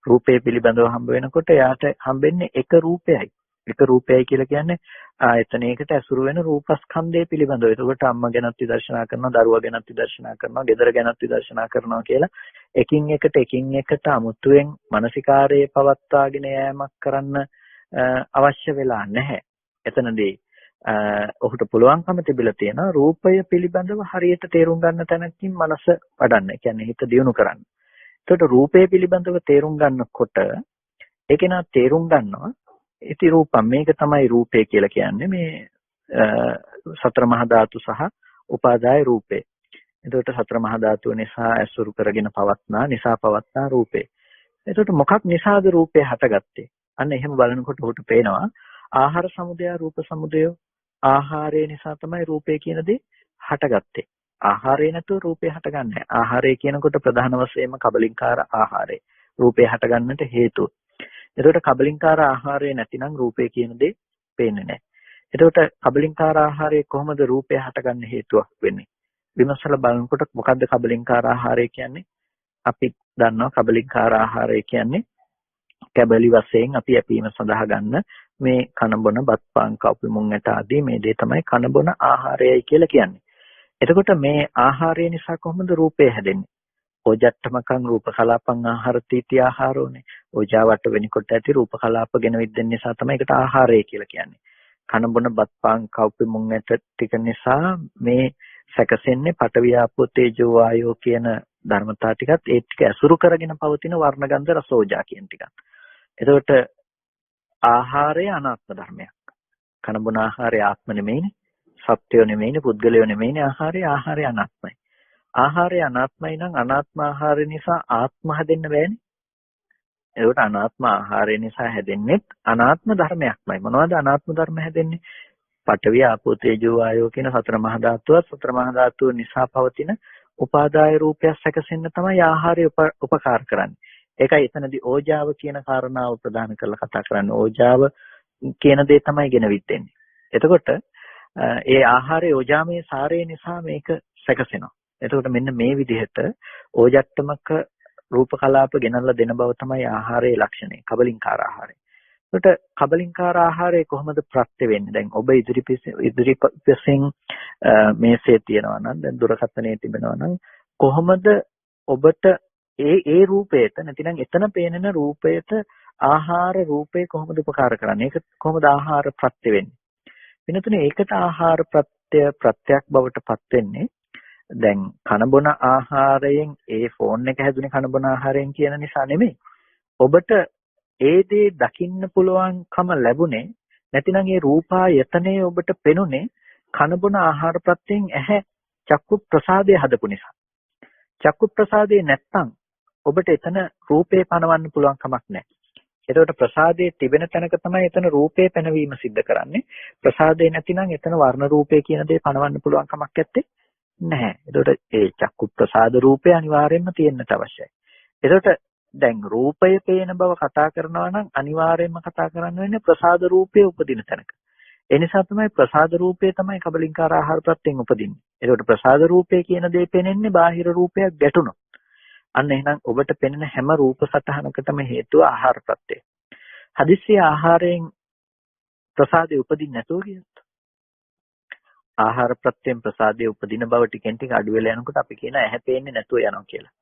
රූපේ පිළිබඳව හම්බ වෙනකොට එයාට හම්බෙන්නේ එක රූපයයි. එක රූපයයි කියලා කියන්නේ ආයතනයකට ඇසුරු වෙන රූපස්කන්ධය පිළිබඳව. එතකොට අම්මා ගැනත් විදර්ශනා කරනවා, දරුවා ගැනත් විදර්ශනා කරනවා, ගෙදර ගැනත් විදර්ශනා කරනවා කියලා එකින් එකට අමුතුවෙන් මානසිකාරයේ පවත්වාගෙන යෑමක් කරන්න අවශ්‍ය වෙලා නැහැ. එතනදී ඔහුට පුළුවන්කම තිබිලා තියෙනවා රූපය පිළිබඳව හරියට තේරුම් ගන්න තැනකින් මනස වඩන්න. ඒ කියන්නේ හිත දියුණු කරන්න. එතකොට රූපය පිළිබඳව තේරුම් ගන්නකොට ඒකේ නා තේරුම් ගන්නවා ඉති රූපම් මේක තමයි රූපය කියලා කියන්නේ මේ සතර මහා ධාතු සහ උපාදාය රූපේ. එතකොට සතර මහා ධාතුව නිසා ඇසුරු කරගෙන පවත්නා රූපේ. එතකොට මොකක් නිසාද රූපය හටගත්තේ? අන්න එහෙම බලනකොට උට පේනවා ආහාර සමුදය රූප සමුදය. ආහාරය නිසා තමයි රූපය කියන දේ හටගත්තේ. ආහාරය නැතුව රූපය හටගන්නේ නැහැ. ආහාරය කියනකොට ප්‍රධාන වශයෙන්ම කබලින්කාර ආහාරය. රූපය හටගන්නට හේතුව. එතකොට කබලින්කාර ආහාරය නැතිනම් රූපය කියන දේ පේන්නේ නැහැ. එතකොට කබලින්කාර ආහාරය කොහොමද රූපය හටගන්න හේතුවක් වෙන්නේ? විමසලා බලනකොට මොකද්ද කබලින්කාර ආහාරය කියන්නේ? අපි දන්නවා කබලින්කාර ආහාරය කියන්නේ කැබලි වශයෙන් අපි ඇපීම සඳහා ගන්න මේ කන බොන බත් පාන් කව්පි මුං ඇට ආදී මේ දේ තමයි කන බොන ආහාරයයි කියලා කියන්නේ. එතකොට මේ ආහාරය නිසා කොහොමද රූපය හැදෙන්නේ? ඕජට්ටමකං රූප කලාපං ආහාර තීති ආහාරෝනේ. ඕජාවට වෙනකොට ඇති රූප කලාප ගෙන විද්දෙන නිසා තමයි ඒකට ආහාරය කියලා කියන්නේ. කන බොන බත් පාන් කව්පි මුං ඇට ටික නිසා මේ සැකසෙන්නේ පඨවි ආපෝ තේජෝ වායෝ කියන ධර්මතා ටිකත් ඒ ටික ඇසුරු කරගෙන පවතින වර්ණ ගන්ධ රස ඕජා කියන ටිකත්. එතකොට ආහාරය අනාත්ම ධර්මයක්. කන බොන ආහාරය ආත්ම නෙමෙයිනේ. සත්‍යය නෙමෙයිනේ, පුද්ගලය නෙමෙයිනේ ආහාරය අනාත්මයි. ආහාරය අනාත්මයි නම් අනාත්ම ආහාරය නිසා ආත්ම හැදෙන්න බෑනේ. ඒකට අනාත්ම ආහාරය නිසා හැදෙන්නේ අනාත්ම ධර්මයක්මයි. මොනවද අනාත්ම ධර්ම හැදෙන්නේ? පඨවි ආපෝ තේජෝ වායෝ කියන සතර මහා ධාතුවත් සතර මහා ධාතුව නිසා පවතින උපාදාය රූපයක් සැකසෙන්න තමයි ආහාරය උපකාර කරන්නේ. ඒකයි එතනදී ඕජාව කියන කාරණාව ප්‍රධාන කරලා කතා කරන්නේ. ඕජාව කියන දේ තමයි ගෙනවිත් දෙන්නේ. එතකොට ඒ ආහාරයේ ඕජාමය සාරය නිසා මේක සැකසෙනවා. එතකොට මෙන්න මේ විදිහට ඕජට්ටමක රූප කලාප ගෙනල්ලා දෙන බව තමයි ආහාරයේ ලක්ෂණය. කබලින්කාර ආහාරය. ඒකට කබලින්කාර ආහාරය කොහොමද ප්‍රත්‍ය වෙන්නේ? දැන් ඔබ ඉදිරිපසින් මේසේ තියනවා නම් දැන් දුරකථනයේ තිබෙනවා නම් කොහොමද ඔබට ඒ රූපයට නැතිනම් එතන පේනන රූපයට ආහාර රූපේ කොහොමද උපකාර කරන්නේ? ඒක කොහොමද ආහාර ප්‍රත්‍ය වෙන්නේ? වෙනතුනේ ඒකට ආහාර ප්‍රත්‍යක් බවට පත් වෙන්නේ දැන් කන බොන ආහාරයෙන් ඒ ෆෝන් එක හැදුනේ කන බොන ආහාරයෙන් කියන නිසා නෙමෙයි. ඔබට ඒ දේ දකින්න පුළුවන්කම ලැබුණේ නැතිනම් ඒ රූපායතනයේ ඔබට පෙනුනේ කන බොන ආහාර ප්‍රත්‍යයෙන් ඇහැ චක්කු ප්‍රසාදය හදපු නිසා. චක්කු ප්‍රසාදේ නැත්තම් ඔබට එතන රූපේ පනවන්න පුළුවන් කමක් නැහැ. එතකොට ප්‍රසාදයේ තිබෙන තැනක තමයි එතන රූපේ පැනවීම සිද්ධ කරන්නේ. ප්‍රසාදේ නැතිනම් එතන වර්ණ රූපේ කියන දේ පනවන්න පුළුවන් කමක් නැත්තේ නැහැ. එතකොට ඒ චක්කු ප්‍රසාද රූපේ අනිවාර්යයෙන්ම තියෙන්නට අවශ්‍යයි. එතකොට දැන් රූපය පේන බව කතා කරනවා නම් අනිවාර්යයෙන්ම කතා කරන්න වෙන්නේ ප්‍රසාද රූපයේ උපදින තැනක. ඒ නිසා තමයි ප්‍රසාද රූපය තමයි කබලින්කාර ආහාර ප්‍රත්‍යයෙන් උපදින්නේ. එතකොට ප්‍රසාද රූපය කියන දේ පෙනෙන්නේ බාහිර රූපයක් ගැටුණොත්. අන්න එහෙනම් ඔබට පෙනෙන හැම රූප සටහනකටම හේතුව ආහාර ප්‍රත්‍යය. හදිස්සිය ආහාරයෙන් ප්‍රසාදේ උපදින්නේ නැතුව කියත්. ආහාර ප්‍රත්‍යයෙන් ප්‍රසාදේ උපදින බව ටිකෙන් ටික අඩු වෙලා යනකොට අපි කියන ඇහැ පේන්නේ නැතුව යනවා කියලා.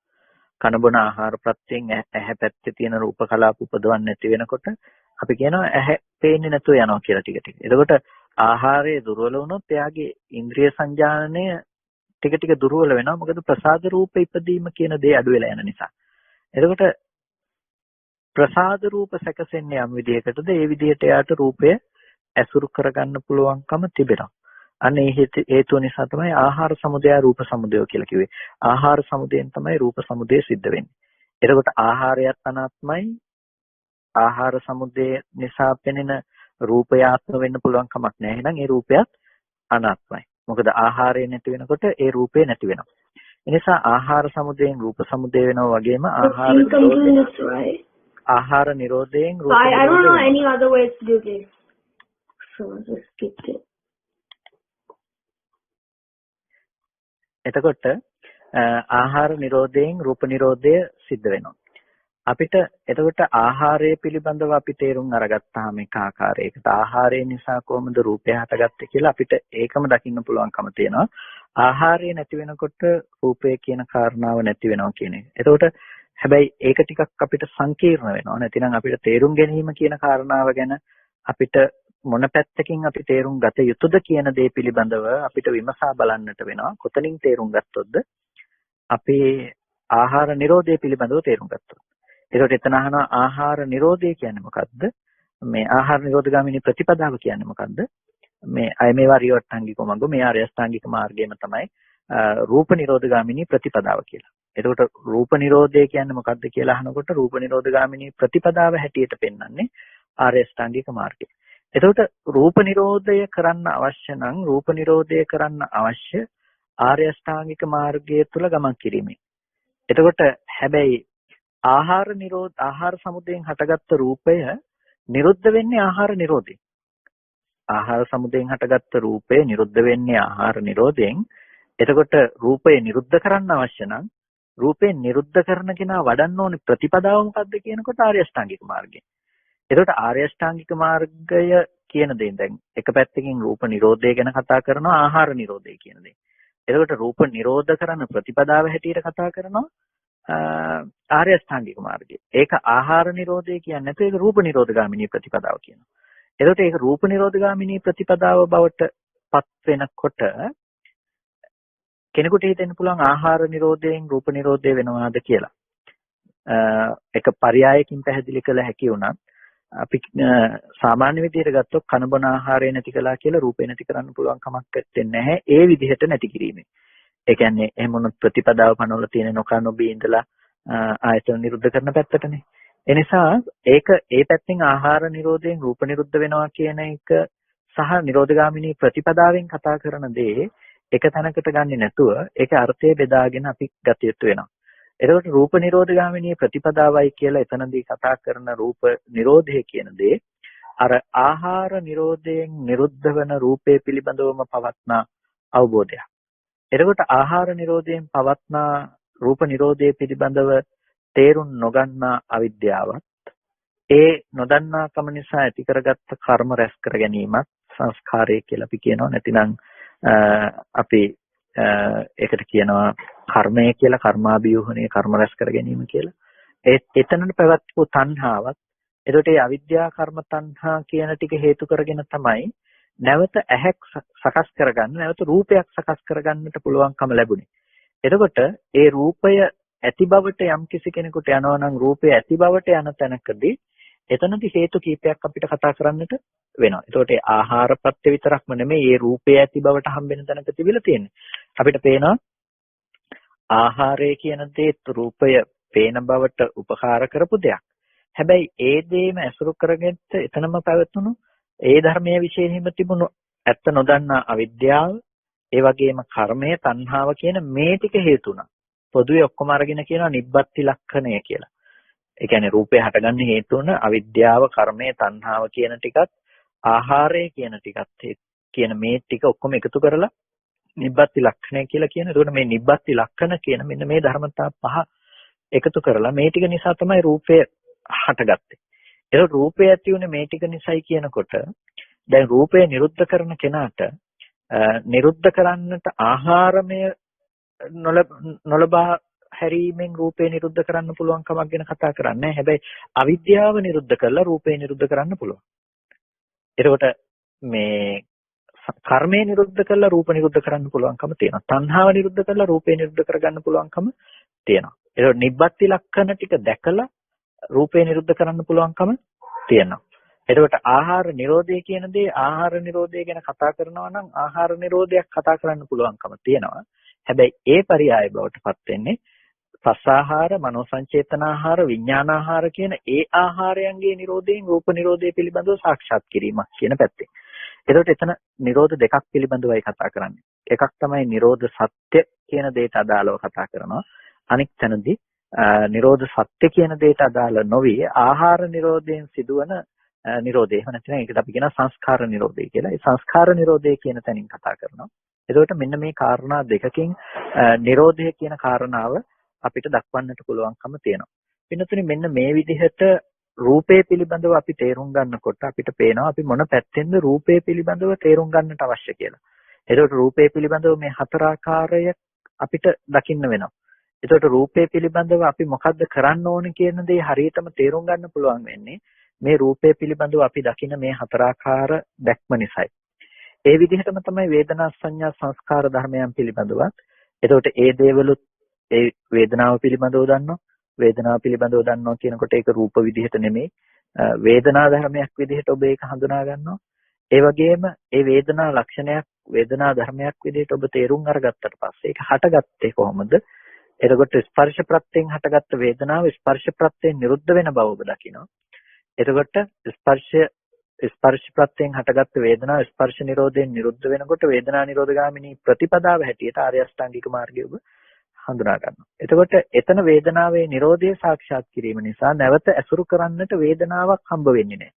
කන බොන ආහාර ප්‍රත්‍යයෙන් ඇහැ පැත්තේ තියෙන රූප කලාප උපදවන්නේ නැති වෙනකොට අපි කියනවා ඇහැ පේන්නේ නැතුව යනවා කියලා ටික ටික. එතකොට ආහාරයේ දුර්වල වුණොත් එයාගේ ඉන්ද්‍රිය සංජානනය ටික ටික දුර්වල වෙනවා. මොකද ප්‍රසාද රූප ඉපදීම කියන දේ අඩු වෙලා යන නිසා. එතකොට ප්‍රසාද රූප සැකසෙන්නේ යම් විදියකටද ඒ විදියට එයාට රූපය ඇසුරු කරගන්න පුළුවන්කම තිබෙනවා. අන්න ඒ හේතුව නිසා තමයි ආහාර සමුදය රූප සමුදය කියලා කිව්වේ. ආහාර සමුදයෙන් තමයි රූප සමුදය සිද්ධ වෙන්නේ. එතකොට ආහාරයත් අනාත්මයි. ආහාර සමුදය නිසා පෙනෙන රූපයාත්ම වෙන්න පුළුවන් කමක් නැහැ. එහෙනම් ඒ රූපයත් අනාත්මයි. මොකද ආහාරය නැති වෙනකොට ඒ රූපේ නැති වෙනවා. ඒ නිසා ආහාර සමුදයෙන් රූප සමුදය වෙනවා වගේම ආහාර නිරෝධයෙන් රූප නිරෝධය. I don't know any other ways to do this. So just skip it. එතකොට ආහාර නිරෝධයෙන් රූප නිරෝධය සිද්ධ වෙනවා. අපිට එතකොට ආහාරය පිළිබඳව අපි තේරුම් අරගත්තාම එක ආකාරයකට ආහාරය නිසා කොහොමද රූපය හටගත්තේ කියලා අපිට ඒකම දකින්න පුළුවන්කම තියෙනවා. ආහාරය නැති වෙනකොට රූපය කියන කාරණාව නැති වෙනවා කියන එක. එතකොට හැබැයි ඒක ටිකක් අපිට සංකීර්ණ වෙනවා. නැතිනම් අපිට තේරුම් ගැනීම කියන කාරණාව ගැන අපිට මොන පැත්තකින් අපි තේරුම් ගත යුතුද කියන දේ පිළිබඳව අපිට විමසා බලන්නට වෙනවා. කොතනින් තේරුම් ගත්තොත්ද අපි ආහාර නිරෝධය පිළිබඳව තේරුම් ගත්තොත්. ඒකට එතන අහනවා ආහාර නිරෝධය කියන්නේ මොකද්ද? මේ ආහාර නිරෝධගාමිනී ප්‍රතිපදාව කියන්නේ මොකද්ද? මේ අය මේවා රියවට්ටාංගික මඟ මේ ආර්ය අෂ්ටාංගික මාර්ගයම තමයි රූප නිරෝධගාමිනී ප්‍රතිපදාව කියලා. එතකොට රූප නිරෝධය කියන්නේ මොකද්ද කියලා අහනකොට රූප නිරෝධගාමිනී ප්‍රතිපදාව හැටියට පෙන්වන්නේ ආර්ය අෂ්ටාංගික මාර්ගය. එතකොට රූප නිරෝධය කරන්න අවශ්‍ය නම් රූප නිරෝධය කරන්න අවශ්‍ය ආර්ය අෂ්ටාංගික මාර්ගය තුල ගමන් කිරීමයි. එතකොට හැබැයි ආහාර සමුදයෙන් හටගත්ත රූපය නිරුද්ධ වෙන්නේ ආහාර නිරෝධයෙන්. ආහාර සමුදයෙන් හටගත්ත රූපය නිරුද්ධ වෙන්නේ ආහාර නිරෝධයෙන්. එතකොට රූපය නිරුද්ධ කරන්න අවශ්‍ය නම් රූපේ නිරුද්ධ කරන කෙනා වඩන්න ඕනේ ප්‍රතිපදාව මොකක්ද කියනකොට ආර්ය අෂ්ටාංගික මාර්ගය. එතකොට ආර්ය අෂ්ටාංගික මාර්ගය කියන දේ දැන් එක පැත්තකින් රූප නිරෝධය ගැන කතා කරනවා ආහාර නිරෝධය කියන දේ. එතකොට රූප නිරෝධ කරන ප්‍රතිපදාව හැටියට කතා කරනවා ආර්ය අෂ්ටාංගික මාර්ගය. ඒක ආහාර නිරෝධය කියන්නේ නැත්නම් ඒක රූප නිරෝධගාමිනී ප්‍රතිපදාව කියනවා. එතකොට ඒක රූප නිරෝධගාමිනී ප්‍රතිපදාව බවට පත් වෙනකොට කෙනෙකුට හිතෙන්න පුළුවන් ආහාර නිරෝධයෙන් රූප නිරෝධය වෙනවාද කියලා. එක පරයයකින් පැහැදිලි කළ හැකි වුණත් අපි සාමාන්‍ය විදිහට ගත්තොත් කන බොන ආහාරය නැති කළා කියලා රූපේ නැති කරන්න පුළුවන් කමක් නැහැ. ඒ විදිහට නැති කිරීමෙන්. ඒ කියන්නේ එහෙම වුණොත් ප්‍රතිපදාව පනවල තියෙන නොකා නොබී ඉඳලා ආයතන නිරුද්ධ කරන පැත්තටනේ. ඒ නිසා ඒක ඒ පැත්තෙන් ආහාර නිරෝධයෙන් රූප නිරුද්ධ වෙනවා කියන එක සහ නිරෝධගාමිනී ප්‍රතිපදාවෙන් කතා කරන දේ එක තැනකට ගන්නේ නැතුව ඒක අර්ථය බෙදාගෙන අපි ගත යුතු වෙනවා. එතකොට රූප නිරෝධගාමිනී ප්‍රතිපදාවයි කියලා එතනදී කතා කරන රූප නිරෝධය කියන දේ අර ආහාර නිරෝධයෙන් නිරුද්ධ වෙන රූපේ පිළිබඳවම පවත්නා අවබෝධයක්. එතකොට ආහාර නිරෝධයෙන් පවත්නා රූප නිරෝධය පිළිබඳව තේරුම් නොගන්නා අවිද්‍යාවත් ඒ නොදන්නාකම නිසා ඇති කරගත්ත කර්ම රැස් කර ගැනීමත් සංස්කාරය කියලා අපි කියනවා. නැතිනම් අපි ඒකට කියනවා කර්මය කියලා, කර්මාභියෝහණය, කර්ම රැස් කර ගැනීම කියලා. එතනට පැවැත්වූ තණ්හාවත්, එතකොට මේ අවිද්‍යා කර්ම තණ්හා කියන ටික හේතු කරගෙන තමයි නැවත ඇහැක් සකස් කරගන්න, නැවත රූපයක් සකස් කරගන්නට පුළුවන්කම ලැබුණේ. එතකොට ඒ රූපය ඇති බවට යම් කිසි කෙනෙකුට යනවා නම්, රූපය ඇති බවට යන තැනකදී එතනදී හේතු කීපයක් අපිට කතා කරන්නට වෙනවා. එතකොට ඒ ආහාර ප්‍රත්‍ය විතරක්ම නෙමෙයි, ඒ රූපය ඇති බවට හම්බෙන තැනක තිබිලා තියෙන්නේ. අපිට පේනවා ආහාරය කියන දේත් රූපය පේන බවට උපකාර කරපු දෙයක්. හැබැයි ඒ දේම ඇසුරු කරගෙන එතනම පැවතුණු ඒ ධර්මයේ විශේෂයෙන්ම තිබුණු ඇත්ත නොදන්නා අවිද්‍යාව, ඒ වගේම කර්මය, තණ්හාව කියන මේ ටික හේතු වුණා. පොදුවේ ඔක්කොම අරගෙන කියනවා නිබ්බත්ති ලක්ෂණය කියලා. ඒ කියන්නේ රූපේ හටගන්න හේතු වුණ අවිද්‍යාව, කර්මය, තණ්හාව කියන ටිකත්, ආහාරය කියන ටිකත් කියන මේ ටික ඔක්කොම එකතු කරලා නිබ්බත්ති ලක්ෂණය කියලා කියන. ඒකට මේ නිබ්බත්ති ලක්ෂණ කියන මෙන්න මේ ධර්මතා පහ එකතු කරලා මේ ටික නිසා තමයි රූපය හටගත්තේ. ඒක රූපය ඇති උනේ මේ ටික නිසායි කියනකොට දැන් රූපය නිරුද්ධ කරන කෙනාට නිරුද්ධ කරන්නට ආහාරමය නොලබා හැරීමෙන් රූපේ නිරුද්ධ කරන්න පුළුවන් කමක් ගැන කතා කරන්නේ. හැබැයි අවිද්‍යාව නිරුද්ධ කරලා රූපේ නිරුද්ධ කරන්න පුළුවන්. එතකොට මේ කර්මය නිරුද්ධ කරලා රූප නිරුද්ධ කරන්න පුළුවන්කම තියෙනවා. තණ්හාව නිරුද්ධ කරලා රූපේ නිරුද්ධ කරගන්න පුළුවන්කම තියෙනවා. එතකොට නිබ්බත්ති ලක්ෂණ ටික දැකලා රූපේ නිරුද්ධ කරන්න පුළුවන්කම තියෙනවා. එතකොට ආහාර නිරෝධය කියන දේ, ආහාර නිරෝධය ගැන කතා කරනවා නම් ආහාර නිරෝධයක් කතා කරන්න පුළුවන්කම තියෙනවා. හැබැයි ඒ පරියාය බවට පත් වෙන්නේ පස්සාහාර, මනෝ සංචේතනාහාර, විඥානාහාර කියන ඒ ආහාරයන්ගේ නිරෝධයෙන් රූප නිරෝධය පිළිබඳව සාක්ෂාත් කිරීමක් කියන පැත්තෙන්. එතකොට එතන නිරෝධ දෙකක් පිළිබඳවයි කතා කරන්නේ. එකක් තමයි නිරෝධ සත්‍ය කියන දෙයට අදාළව කතා කරනවා. අනෙක් තැනදී නිරෝධ සත්‍ය කියන දෙයට අදාළ නොවි ආහාර නිරෝධයෙන් සිදුවන නිරෝධය. එහෙම නැත්නම් ඒකට අපි කියනවා සංස්කාර නිරෝධය කියලා. ඒ සංස්කාර නිරෝධය කියන තැනින් කතා කරනවා. එතකොට මෙන්න මේ කාරණා දෙකකින් නිරෝධය කියන කාරණාව අපිට දක්වන්නට පුළුවන්කම තියෙනවා. වෙනතුනේ මෙන්න මේ විදිහට රූපේ පිළිබඳව අපි තේරුම් ගන්නකොට අපිට පේනවා අපි මොන පැත්තෙන්ද රූපේ පිළිබඳව තේරුම් ගන්නට අවශ්‍ය කියලා. එතකොට රූපේ පිළිබඳව මේ හතර ආකාරය අපිට දකින්න වෙනවා. එතකොට රූපේ පිළිබඳව අපි මොකද්ද කරන්න ඕනේ කියන දේ හරියටම තේරුම් ගන්න පුළුවන් වෙන්නේ මේ රූපේ පිළිබඳව අපි දකින මේ හතරාකාර දැක්ම නිසායි. ඒ විදිහටම තමයි වේදනා සංඥා සංස්කාර ධර්මයන් පිළිබඳවත්. එතකොට ඒ දේවලුත් ඒ වේදනාව පිළිබඳව දන්නවා. වේදනාව පිළිබඳව දන්නවා කියනකොට ඒක රූප විදිහට නෙමෙයි. වේදනා ධර්මයක් විදිහට ඔබ ඒක හඳුනා ගන්නවා. ඒ වගේම ඒ වේදනා ලක්ෂණයක්, වේදනා ධර්මයක් විදිහට ඔබ තේරුම් අරගත්තට පස්සේ ඒක හටගත්තේ කොහොමද? එතකොට ස්පර්ශ ප්‍රත්‍යයෙන් හටගත්ත වේදනාව ස්පර්ශ ප්‍රත්‍යයෙන් නිරුද්ධ වෙන බව ඔබ දකිනවා. එතකොට ස්පර්ශ ප්‍රත්‍යයෙන් හටගත්ත වේදනාව ස්පර්ශ නිරෝධයෙන් නිරුද්ධ වෙනකොට වේදනා නිරෝධගාමිනී ප්‍රතිපදාව හැටියට ආර්ය අෂ්ටාංගික මාර්ගය ඔබ හඳුනා ගන්නවා. එතකොට එතන වේදනාවේ නිරෝධය සාක්ෂාත් කිරීම නිසා නැවත ඇසුරු කරන්නට වේදනාවක් හම්බ වෙන්නේ නැහැ.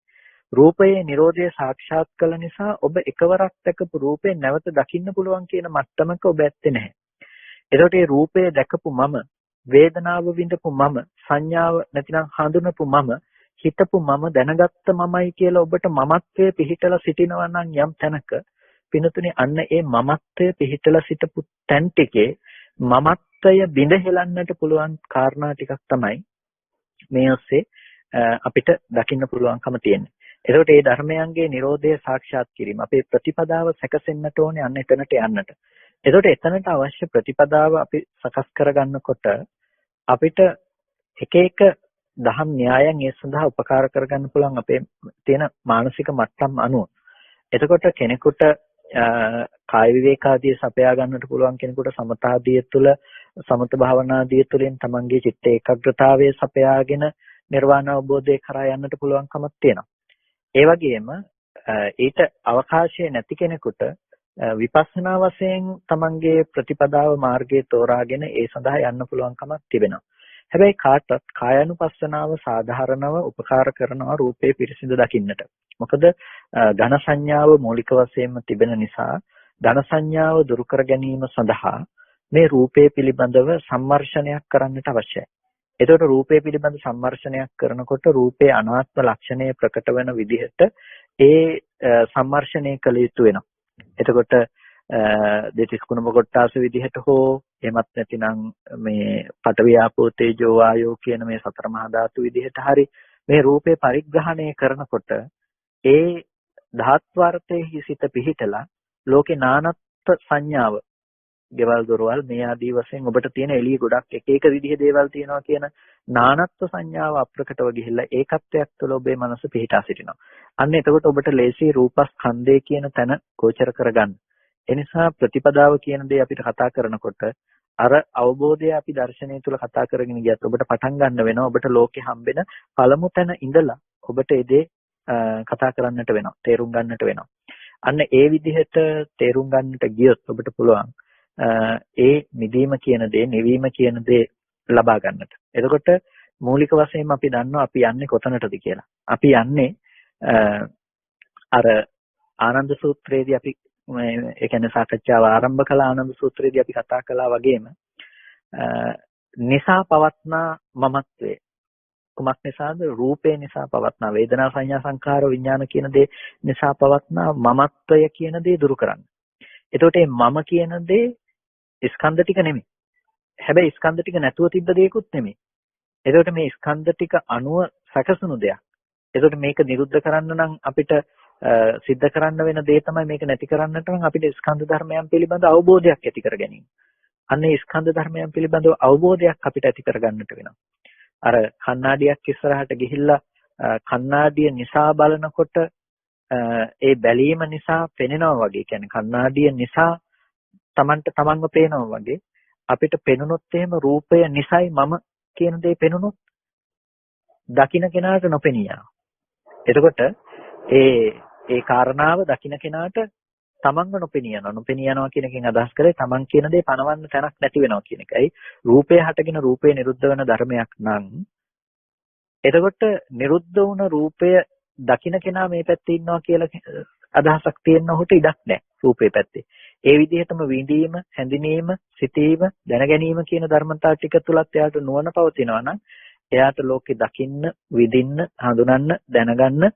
රූපයේ නිරෝධය සාක්ෂාත් කළ නිසා ඔබ එකවරක් දැකපු රූපේ නැවත දකින්න පුළුවන් කියන මට්ටමක ඔබ ඇත්තේ නැහැ. එතකොට මේ රූපය දැකපු මම, වේදනාව විඳපු මම, සංඥාව නැතිනම් හඳුනපු මම, හිතපු මම, දැනගත්ත මමයි කියලා ඔබට මමත්වයේ පිහිටලා සිටිනවා නම් යම් තැනක පිනතුනේ අන්න ඒ මමත්වයේ පිහිටලා සිටපු තැන් ටිකේ මමත්වය බිඳ හෙලන්නට පුළුවන් කාරණා ටිකක් තමයි මේ ඔස්සේ අපිට දකින්න පුළුවන්කම තියෙන්නේ. එතකොට මේ ධර්මයන්ගේ Nirodha සාක්ෂාත් කිරීම අපේ ප්‍රතිපදාව සැකසෙන්නට ඕනේ අන්න එතනට යන්නට. එතකොට එතනට අවශ්‍ය ප්‍රතිපදාව අපි සකස් කරගන්නකොට අපිට එක එක දහම් න්‍යායන් ඒ සඳහා උපකාර කරගන්න පුළුවන් අපේ තියෙන මානසික මට්ටම් අනුව. එතකොට කෙනෙකුට කාය විවේකාදී සපයා ගන්නට පුළුවන් කෙනෙකුට සමතාදිය තුළ සමත භාවනාදිය තුළින් තමන්ගේ චිත්ත ඒකාග්‍රතාවය සපයාගෙන නිර්වාණ අවබෝධය කරා යන්නට පුළුවන්කමක් තියෙනවා. ඒ වගේම ඊට අවකාශය නැති කෙනෙකුට විපස්සනා වශයෙන් තමන්ගේ ප්‍රතිපදාව මාර්ගයේ තෝරාගෙන ඒ සඳහා යන්න පුළුවන්කමක් තිබෙනවා. හැබැයි කාටත් කායानुපස්සනාව සාධාරණව උපකාර කරනවා රූපේ පිරිසිදු දකින්නට. මොකද ඝන සංඥාව මූලික වශයෙන්ම තිබෙන නිසා ඝන සංඥාව දුරු කර ගැනීම සඳහා මේ රූපේ පිළිබඳව සම්මර්ෂණයක් කරන්නට අවශ්‍යයි. එතකොට රූපය පිළිබඳ සම්මර්ෂණයක් කරනකොට රූපේ අනාත්ම ලක්ෂණය ප්‍රකට වෙන විදිහට ඒ සම්මර්ෂණය කළ යුතු වෙනවා. එතකොට දෙතිස් කුණප කොටාස විදිහට හෝ එහෙමත් නැතිනම් මේ පඨවි ආපෝ තේජෝ වායෝ කියන මේ සතර මහා ධාතු විදිහට හරි මේ රූපේ පරිග්‍රහණය කරනකොට ඒ ධාත්වර්ථයේ සිත පිහිටලා ලෝකේ නානත් සංඥාව ගෙවල් දොරවල් මේ ආදී වශයෙන් ඔබට තියෙන එළිය ගොඩක් එක එක විදිහේ දේවල් තියෙනවා කියන නානත්ව සංඥාව අප්‍රකටව ගිහිල්ලා ඒකත්වයක් තුළ ඔබේ මනස පිහිටා සිටිනවා. අන්න එතකොට ඔබට ලේසි රූපස්කන්ධය කියන තැන ගෝචර කරගන්න. එනිසා ප්‍රතිපදාව කියන දේ අපිට කතා කරනකොට අර අවබෝධය අපි දර්ශනය තුළ කතා කරගෙන ගියත් ඔබට පටන් ගන්න වෙනවා. ඔබට ලෝකේ හම්බෙන පළමු තැන ඉඳලා ඔබට ඒ දේ කතා කරන්නට වෙනවා. තේරුම් ගන්නට වෙනවා. අන්න ඒ විදිහට තේරුම් ගන්නට ගියොත් ඔබට පුළුවන් ඒ නිදීම කියන දේ, නිවීම කියන දේ ලබා ගන්නට. එතකොට මූලික වශයෙන්ම අපි දන්නවා අපි යන්නේ කොතනටද කියලා. අපි යන්නේ අර ආනන්ද සූත්‍රයේදී අපි ඒ කියන්නේ සාකච්ඡාව ආරම්භ කළ ආනන්ද සූත්‍රයේදී අපි කතා කළා වගේම නිසා පවත්නා මමත්වයේ කුමක් නිසාද? රූපේ නිසා පවත්නා වේදනා සංඥා සංඛාර විඥාන කියන දේ නිසා පවත්නා මමත්වය කියන දේ දුරු කරන්න. එතකොට මේ මම කියන දේ ස්කන්ධ ටික නෙමෙයි. හැබැයි ස්කන්ධ ටික නැතුව තිබ්බ දෙයක්ුත් නෙමෙයි. එතකොට මේ ස්කන්ධ ටික අණුව සැකසුණු දෙයක්. එතකොට මේක නිරුද්ධ කරන්න නම් අපිට සිද්ධ කරන්න වෙන දේ තමයි මේක නැති කරන්නට නම් අපිට ස්කන්ධ ධර්මයන් පිළිබඳ අවබෝධයක් ඇති කර ගැනීම. අන්නේ ස්කන්ධ ධර්මයන් පිළිබඳව අවබෝධයක් අපිට ඇති කර ගන්නට වෙනවා. අර කණ්ණාඩියක් ඉස්සරහට ගිහිල්ලා කණ්ණාඩිය නිසා බලනකොට ඒ බැලීම නිසා පෙනෙනවා වගේ. කියන්නේ කණ්ණාඩිය නිසා Tamanට Tamanව පේනවා වගේ අපිට පෙනුනොත් එහෙම රූපය නිසයි මම කියන දේ පෙනුනොත් දකින්න කෙනාට නොපෙනී යනවා. එතකොට ඒ කාරණාව දකින්න කෙනාට තමන්ව නොපෙනී යනවා. නොපෙනී යනවා කියන එකෙන් අදහස් කරේ තමන් කියන දේ පනවන්න තැනක් නැති වෙනවා කියන එකයි. රූපය හටගෙන රූපය නිරුද්ධ වෙන ධර්මයක් නම් එතකොට නිරුද්ධ වුණ රූපය දකින්න කෙනා මේ පැත්තේ ඉන්නවා කියලා අදහසක් තියෙන ඔහුට ඉඩක් නැහැ රූපේ පැත්තේ. ඒ විදිහටම විඳීම, හැඳිනීම, සිතීම, දැනගැනීම කියන ධර්මතා ටික තුලත් එයාට නුවණ පවතිනවා නම් එයාට ලෝකෙ දකින්න, විඳින්න, හඳුනන්න, දැනගන්න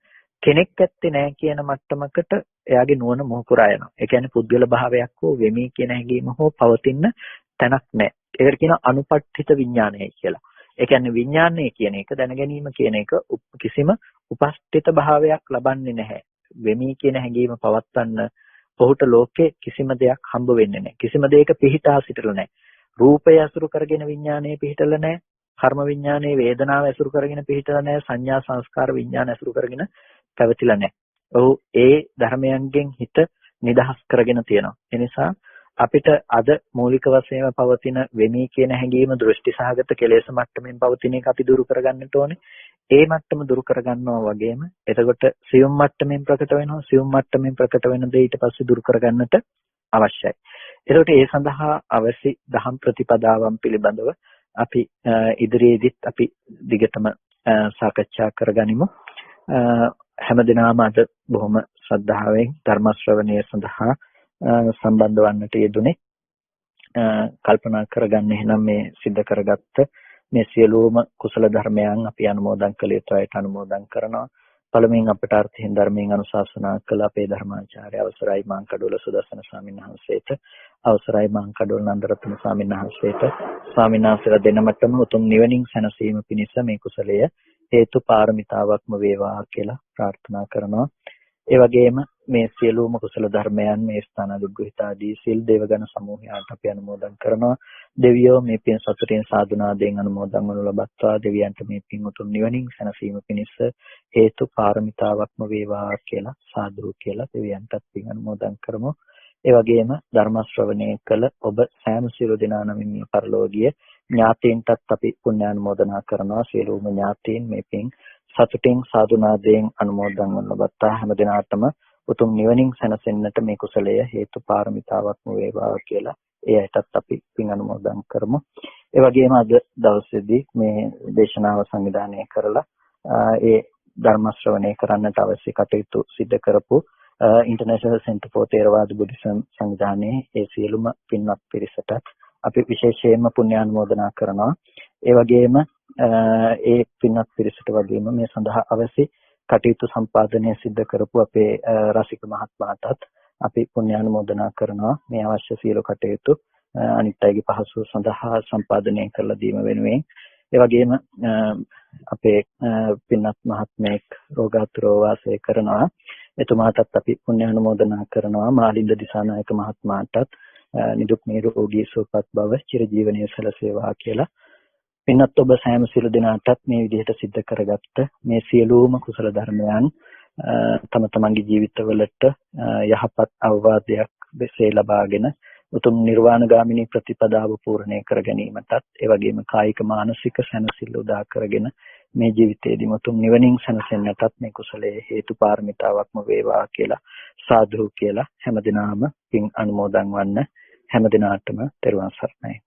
කෙනෙක් ඇත්තේ නැහැ කියන මට්ටමකට එයාගේ නුවණ මොහු පුරා යනවා. ඒ කියන්නේ පුද්ගල භාවයක් හෝ වෙමි කියන හැඟීම හෝ පවතින තැනක් නැහැ. ඒකට කියනවා අනුපට්ඨිත විඥානයයි කියලා. ඒ කියන්නේ විඥානය කියන එක දැනගැනීම කියන එක කිසිම උපස්ථිත භාවයක් ලබන්නේ නැහැ. වෙමි කියන හැඟීම පවත්වන්න ඔහුට ලෝකේ කිසිම දෙයක් හම්බ වෙන්නේ නැහැ. කිසිම දෙයක පිහිටා සිටලා නැහැ. රූපය අසුරු කරගෙන විඥානය පිහිටලා නැහැ. කර්ම විඥානයේ වේදනාව අසුරු කරගෙන පිහිටලා නැහැ. සංඥා සංස්කාර විඥාන අසුරු කරගෙන පැවතිලා නැහැ. ඔහු ඒ ධර්මයන්ගෙන් හිත නිදහස් කරගෙන තියෙනවා. ඒ නිසා අපිට අද මූලික වශයෙන්ම පවතින වෙමි කියන හැඟීම දෘෂ්ටි සහගත කෙලෙස් මට්ටමින් පවතින එක අපි දුරු කරගන්නට ඕනේ. ඒ මට්ටම දුරු කරගන්නවා වගේම එතකොට සියුම් මට්ටමින් ප්‍රකට වෙනවා. සියුම් මට්ටමින් ප්‍රකට වෙන දේ ඊට පස්සේ දුරු කරගන්නට අවශ්‍යයි. එතකොට ඒ සඳහා අවශ්‍ය දහම් ප්‍රතිපදාවන් පිළිබඳව අපි ඉදිරියේදීත් අපි දිගටම සාකච්ඡා කරගනිමු. හැමදිනම අද බොහොම ශ්‍රද්ධාවෙන් ධර්ම ශ්‍රවණය සඳහා සම්බන්ධ වන්නට යෙදුනේ. කල්පනා කරගන්න එහෙනම් මේ සිද්ධ කරගත්ත මේ සියලුම කුසල ධර්මයන් අපි අනුමෝදන් කළ යුතු අයට අනුමෝදන් කරනවා. පළමුවෙන් අපට අර්ථයෙන් ධර්මයෙන් අනුශාසනා කළ අපේ ධර්මාචාර්ය අවසරයි මාංකඩොළ සුදස්සන ස්වාමීන් වහන්සේට, අවසරයි මාංකඩොළ නන්දරත්න ස්වාමීන් වහන්සේට, ස්වාමීන් වහන්සේලා දෙනමතම උතුම් නිවනින් සැනසීම පිණිස මේ කුසලය හේතු පාරමිතාවක්ම වේවා කියලා ප්‍රාර්ථනා කරනවා. ඒ වගේම මේ සියලුම කුසල ධර්මයන් මේ ස්ථාන දුග්ගහිතාදී සිල් දේවගණ සමූහයාට අපි අනුමෝදන් කරනවා. දෙවියෝ මේ පින් සතුටින් සාදුනාදෙන් අනුමෝදන් වනු ලබත්වා. දෙවියන්ට මේ පින් උතුම් නිවනින් සැනසීම පිණිස හේතු පාරමිතාවක්ම වේවා කියලා සාදු කියලා දෙවියන්ටත් පින් අනුමෝදන් කරමු. ඒ වගේම ධර්ම ශ්‍රවණය කළ ඔබ සෑම සියලු දෙනා නමින් මේ පරලෝකීය ඥාතීන්ටත් අපි පුණ්‍ය අනුමෝදනා කරනවා. සියලුම ඥාතීන් මේ පින් සතුටින් සාදුනාදයෙන් අනුමෝදන් වනු ලබත්තා. හැම දිනාටම උතුම් නිවනින් සැනසෙන්නට මේ කුසලය හේතු පාරමිතාවක්ම වේවා කියලා ඒ අයටත් අපි පින් අනුමෝදන් කරමු. ඒ වගේම අද දවසේදී මේ දේශනාව සංවිධානය කරලා ඒ ධර්ම ශ්‍රවණය කරන්නට අවශ්‍ය කටයුතු සිදු කරපු International Center for Theravada Buddhism සංවිධානයේ ඒ සියලුම පින්වත් පිරිසට අපි විශේෂයෙන්ම පුණ්‍ය අනුමෝදනා කරනවා. ඒ වගේම ඒ පින්වත් පිරිසට වගේම මේ සඳහා අවශ්‍ය කටයුතු සම්පාදනය සිදු කරපු අපේ රසික මහත්මයාටත් අපි පුණ්‍යානුමෝදනා කරනවා මේ අවශ්‍ය සියලු කටයුතු අනිත් අයගේ පහසුව සඳහා සම්පාදනය කරලා දීම වෙනුවෙන්. ඒ වගේම අපේ පින්වත් මහත්මයෙක් රෝගාතුරව වාසය කරනවා. එතුමාටත් අපි පුණ්‍යානුමෝදනා කරනවා. මාලින්ද දිසානායක මහත්මයාටත් නිදුක් නිරෝගී සුවපත් භව චිරජීවනයේ සැලසේවා කියලා. පින්වත් ඔබ සෑම සියලු දෙනාටත් මේ විදිහට සිද්ධ කරගත්ත මේ සියලුම කුසල ධර්මයන් තම තමන්ගේ ජීවිතවලට යහපත් අවවාදයක් දෙසේ ලබාගෙන උතුම් නිර්වාණගාමිනී ප්‍රතිපදාව පූර්ණේ කර ගැනීමටත් ඒ වගේම කායික මානසික සැනසෙල්ල උදා කරගෙන මේ ජීවිතයේදී උතුම් නිවනින් සැනසෙන්නටත් මේ කුසලයේ හේතු පාරමිතාවක්ම වේවා කියලා සාදු කියලා හැමදිනාම පින් අනුමෝදන් වන්න හැමදිනාටම තෙරුවන් සරණයි.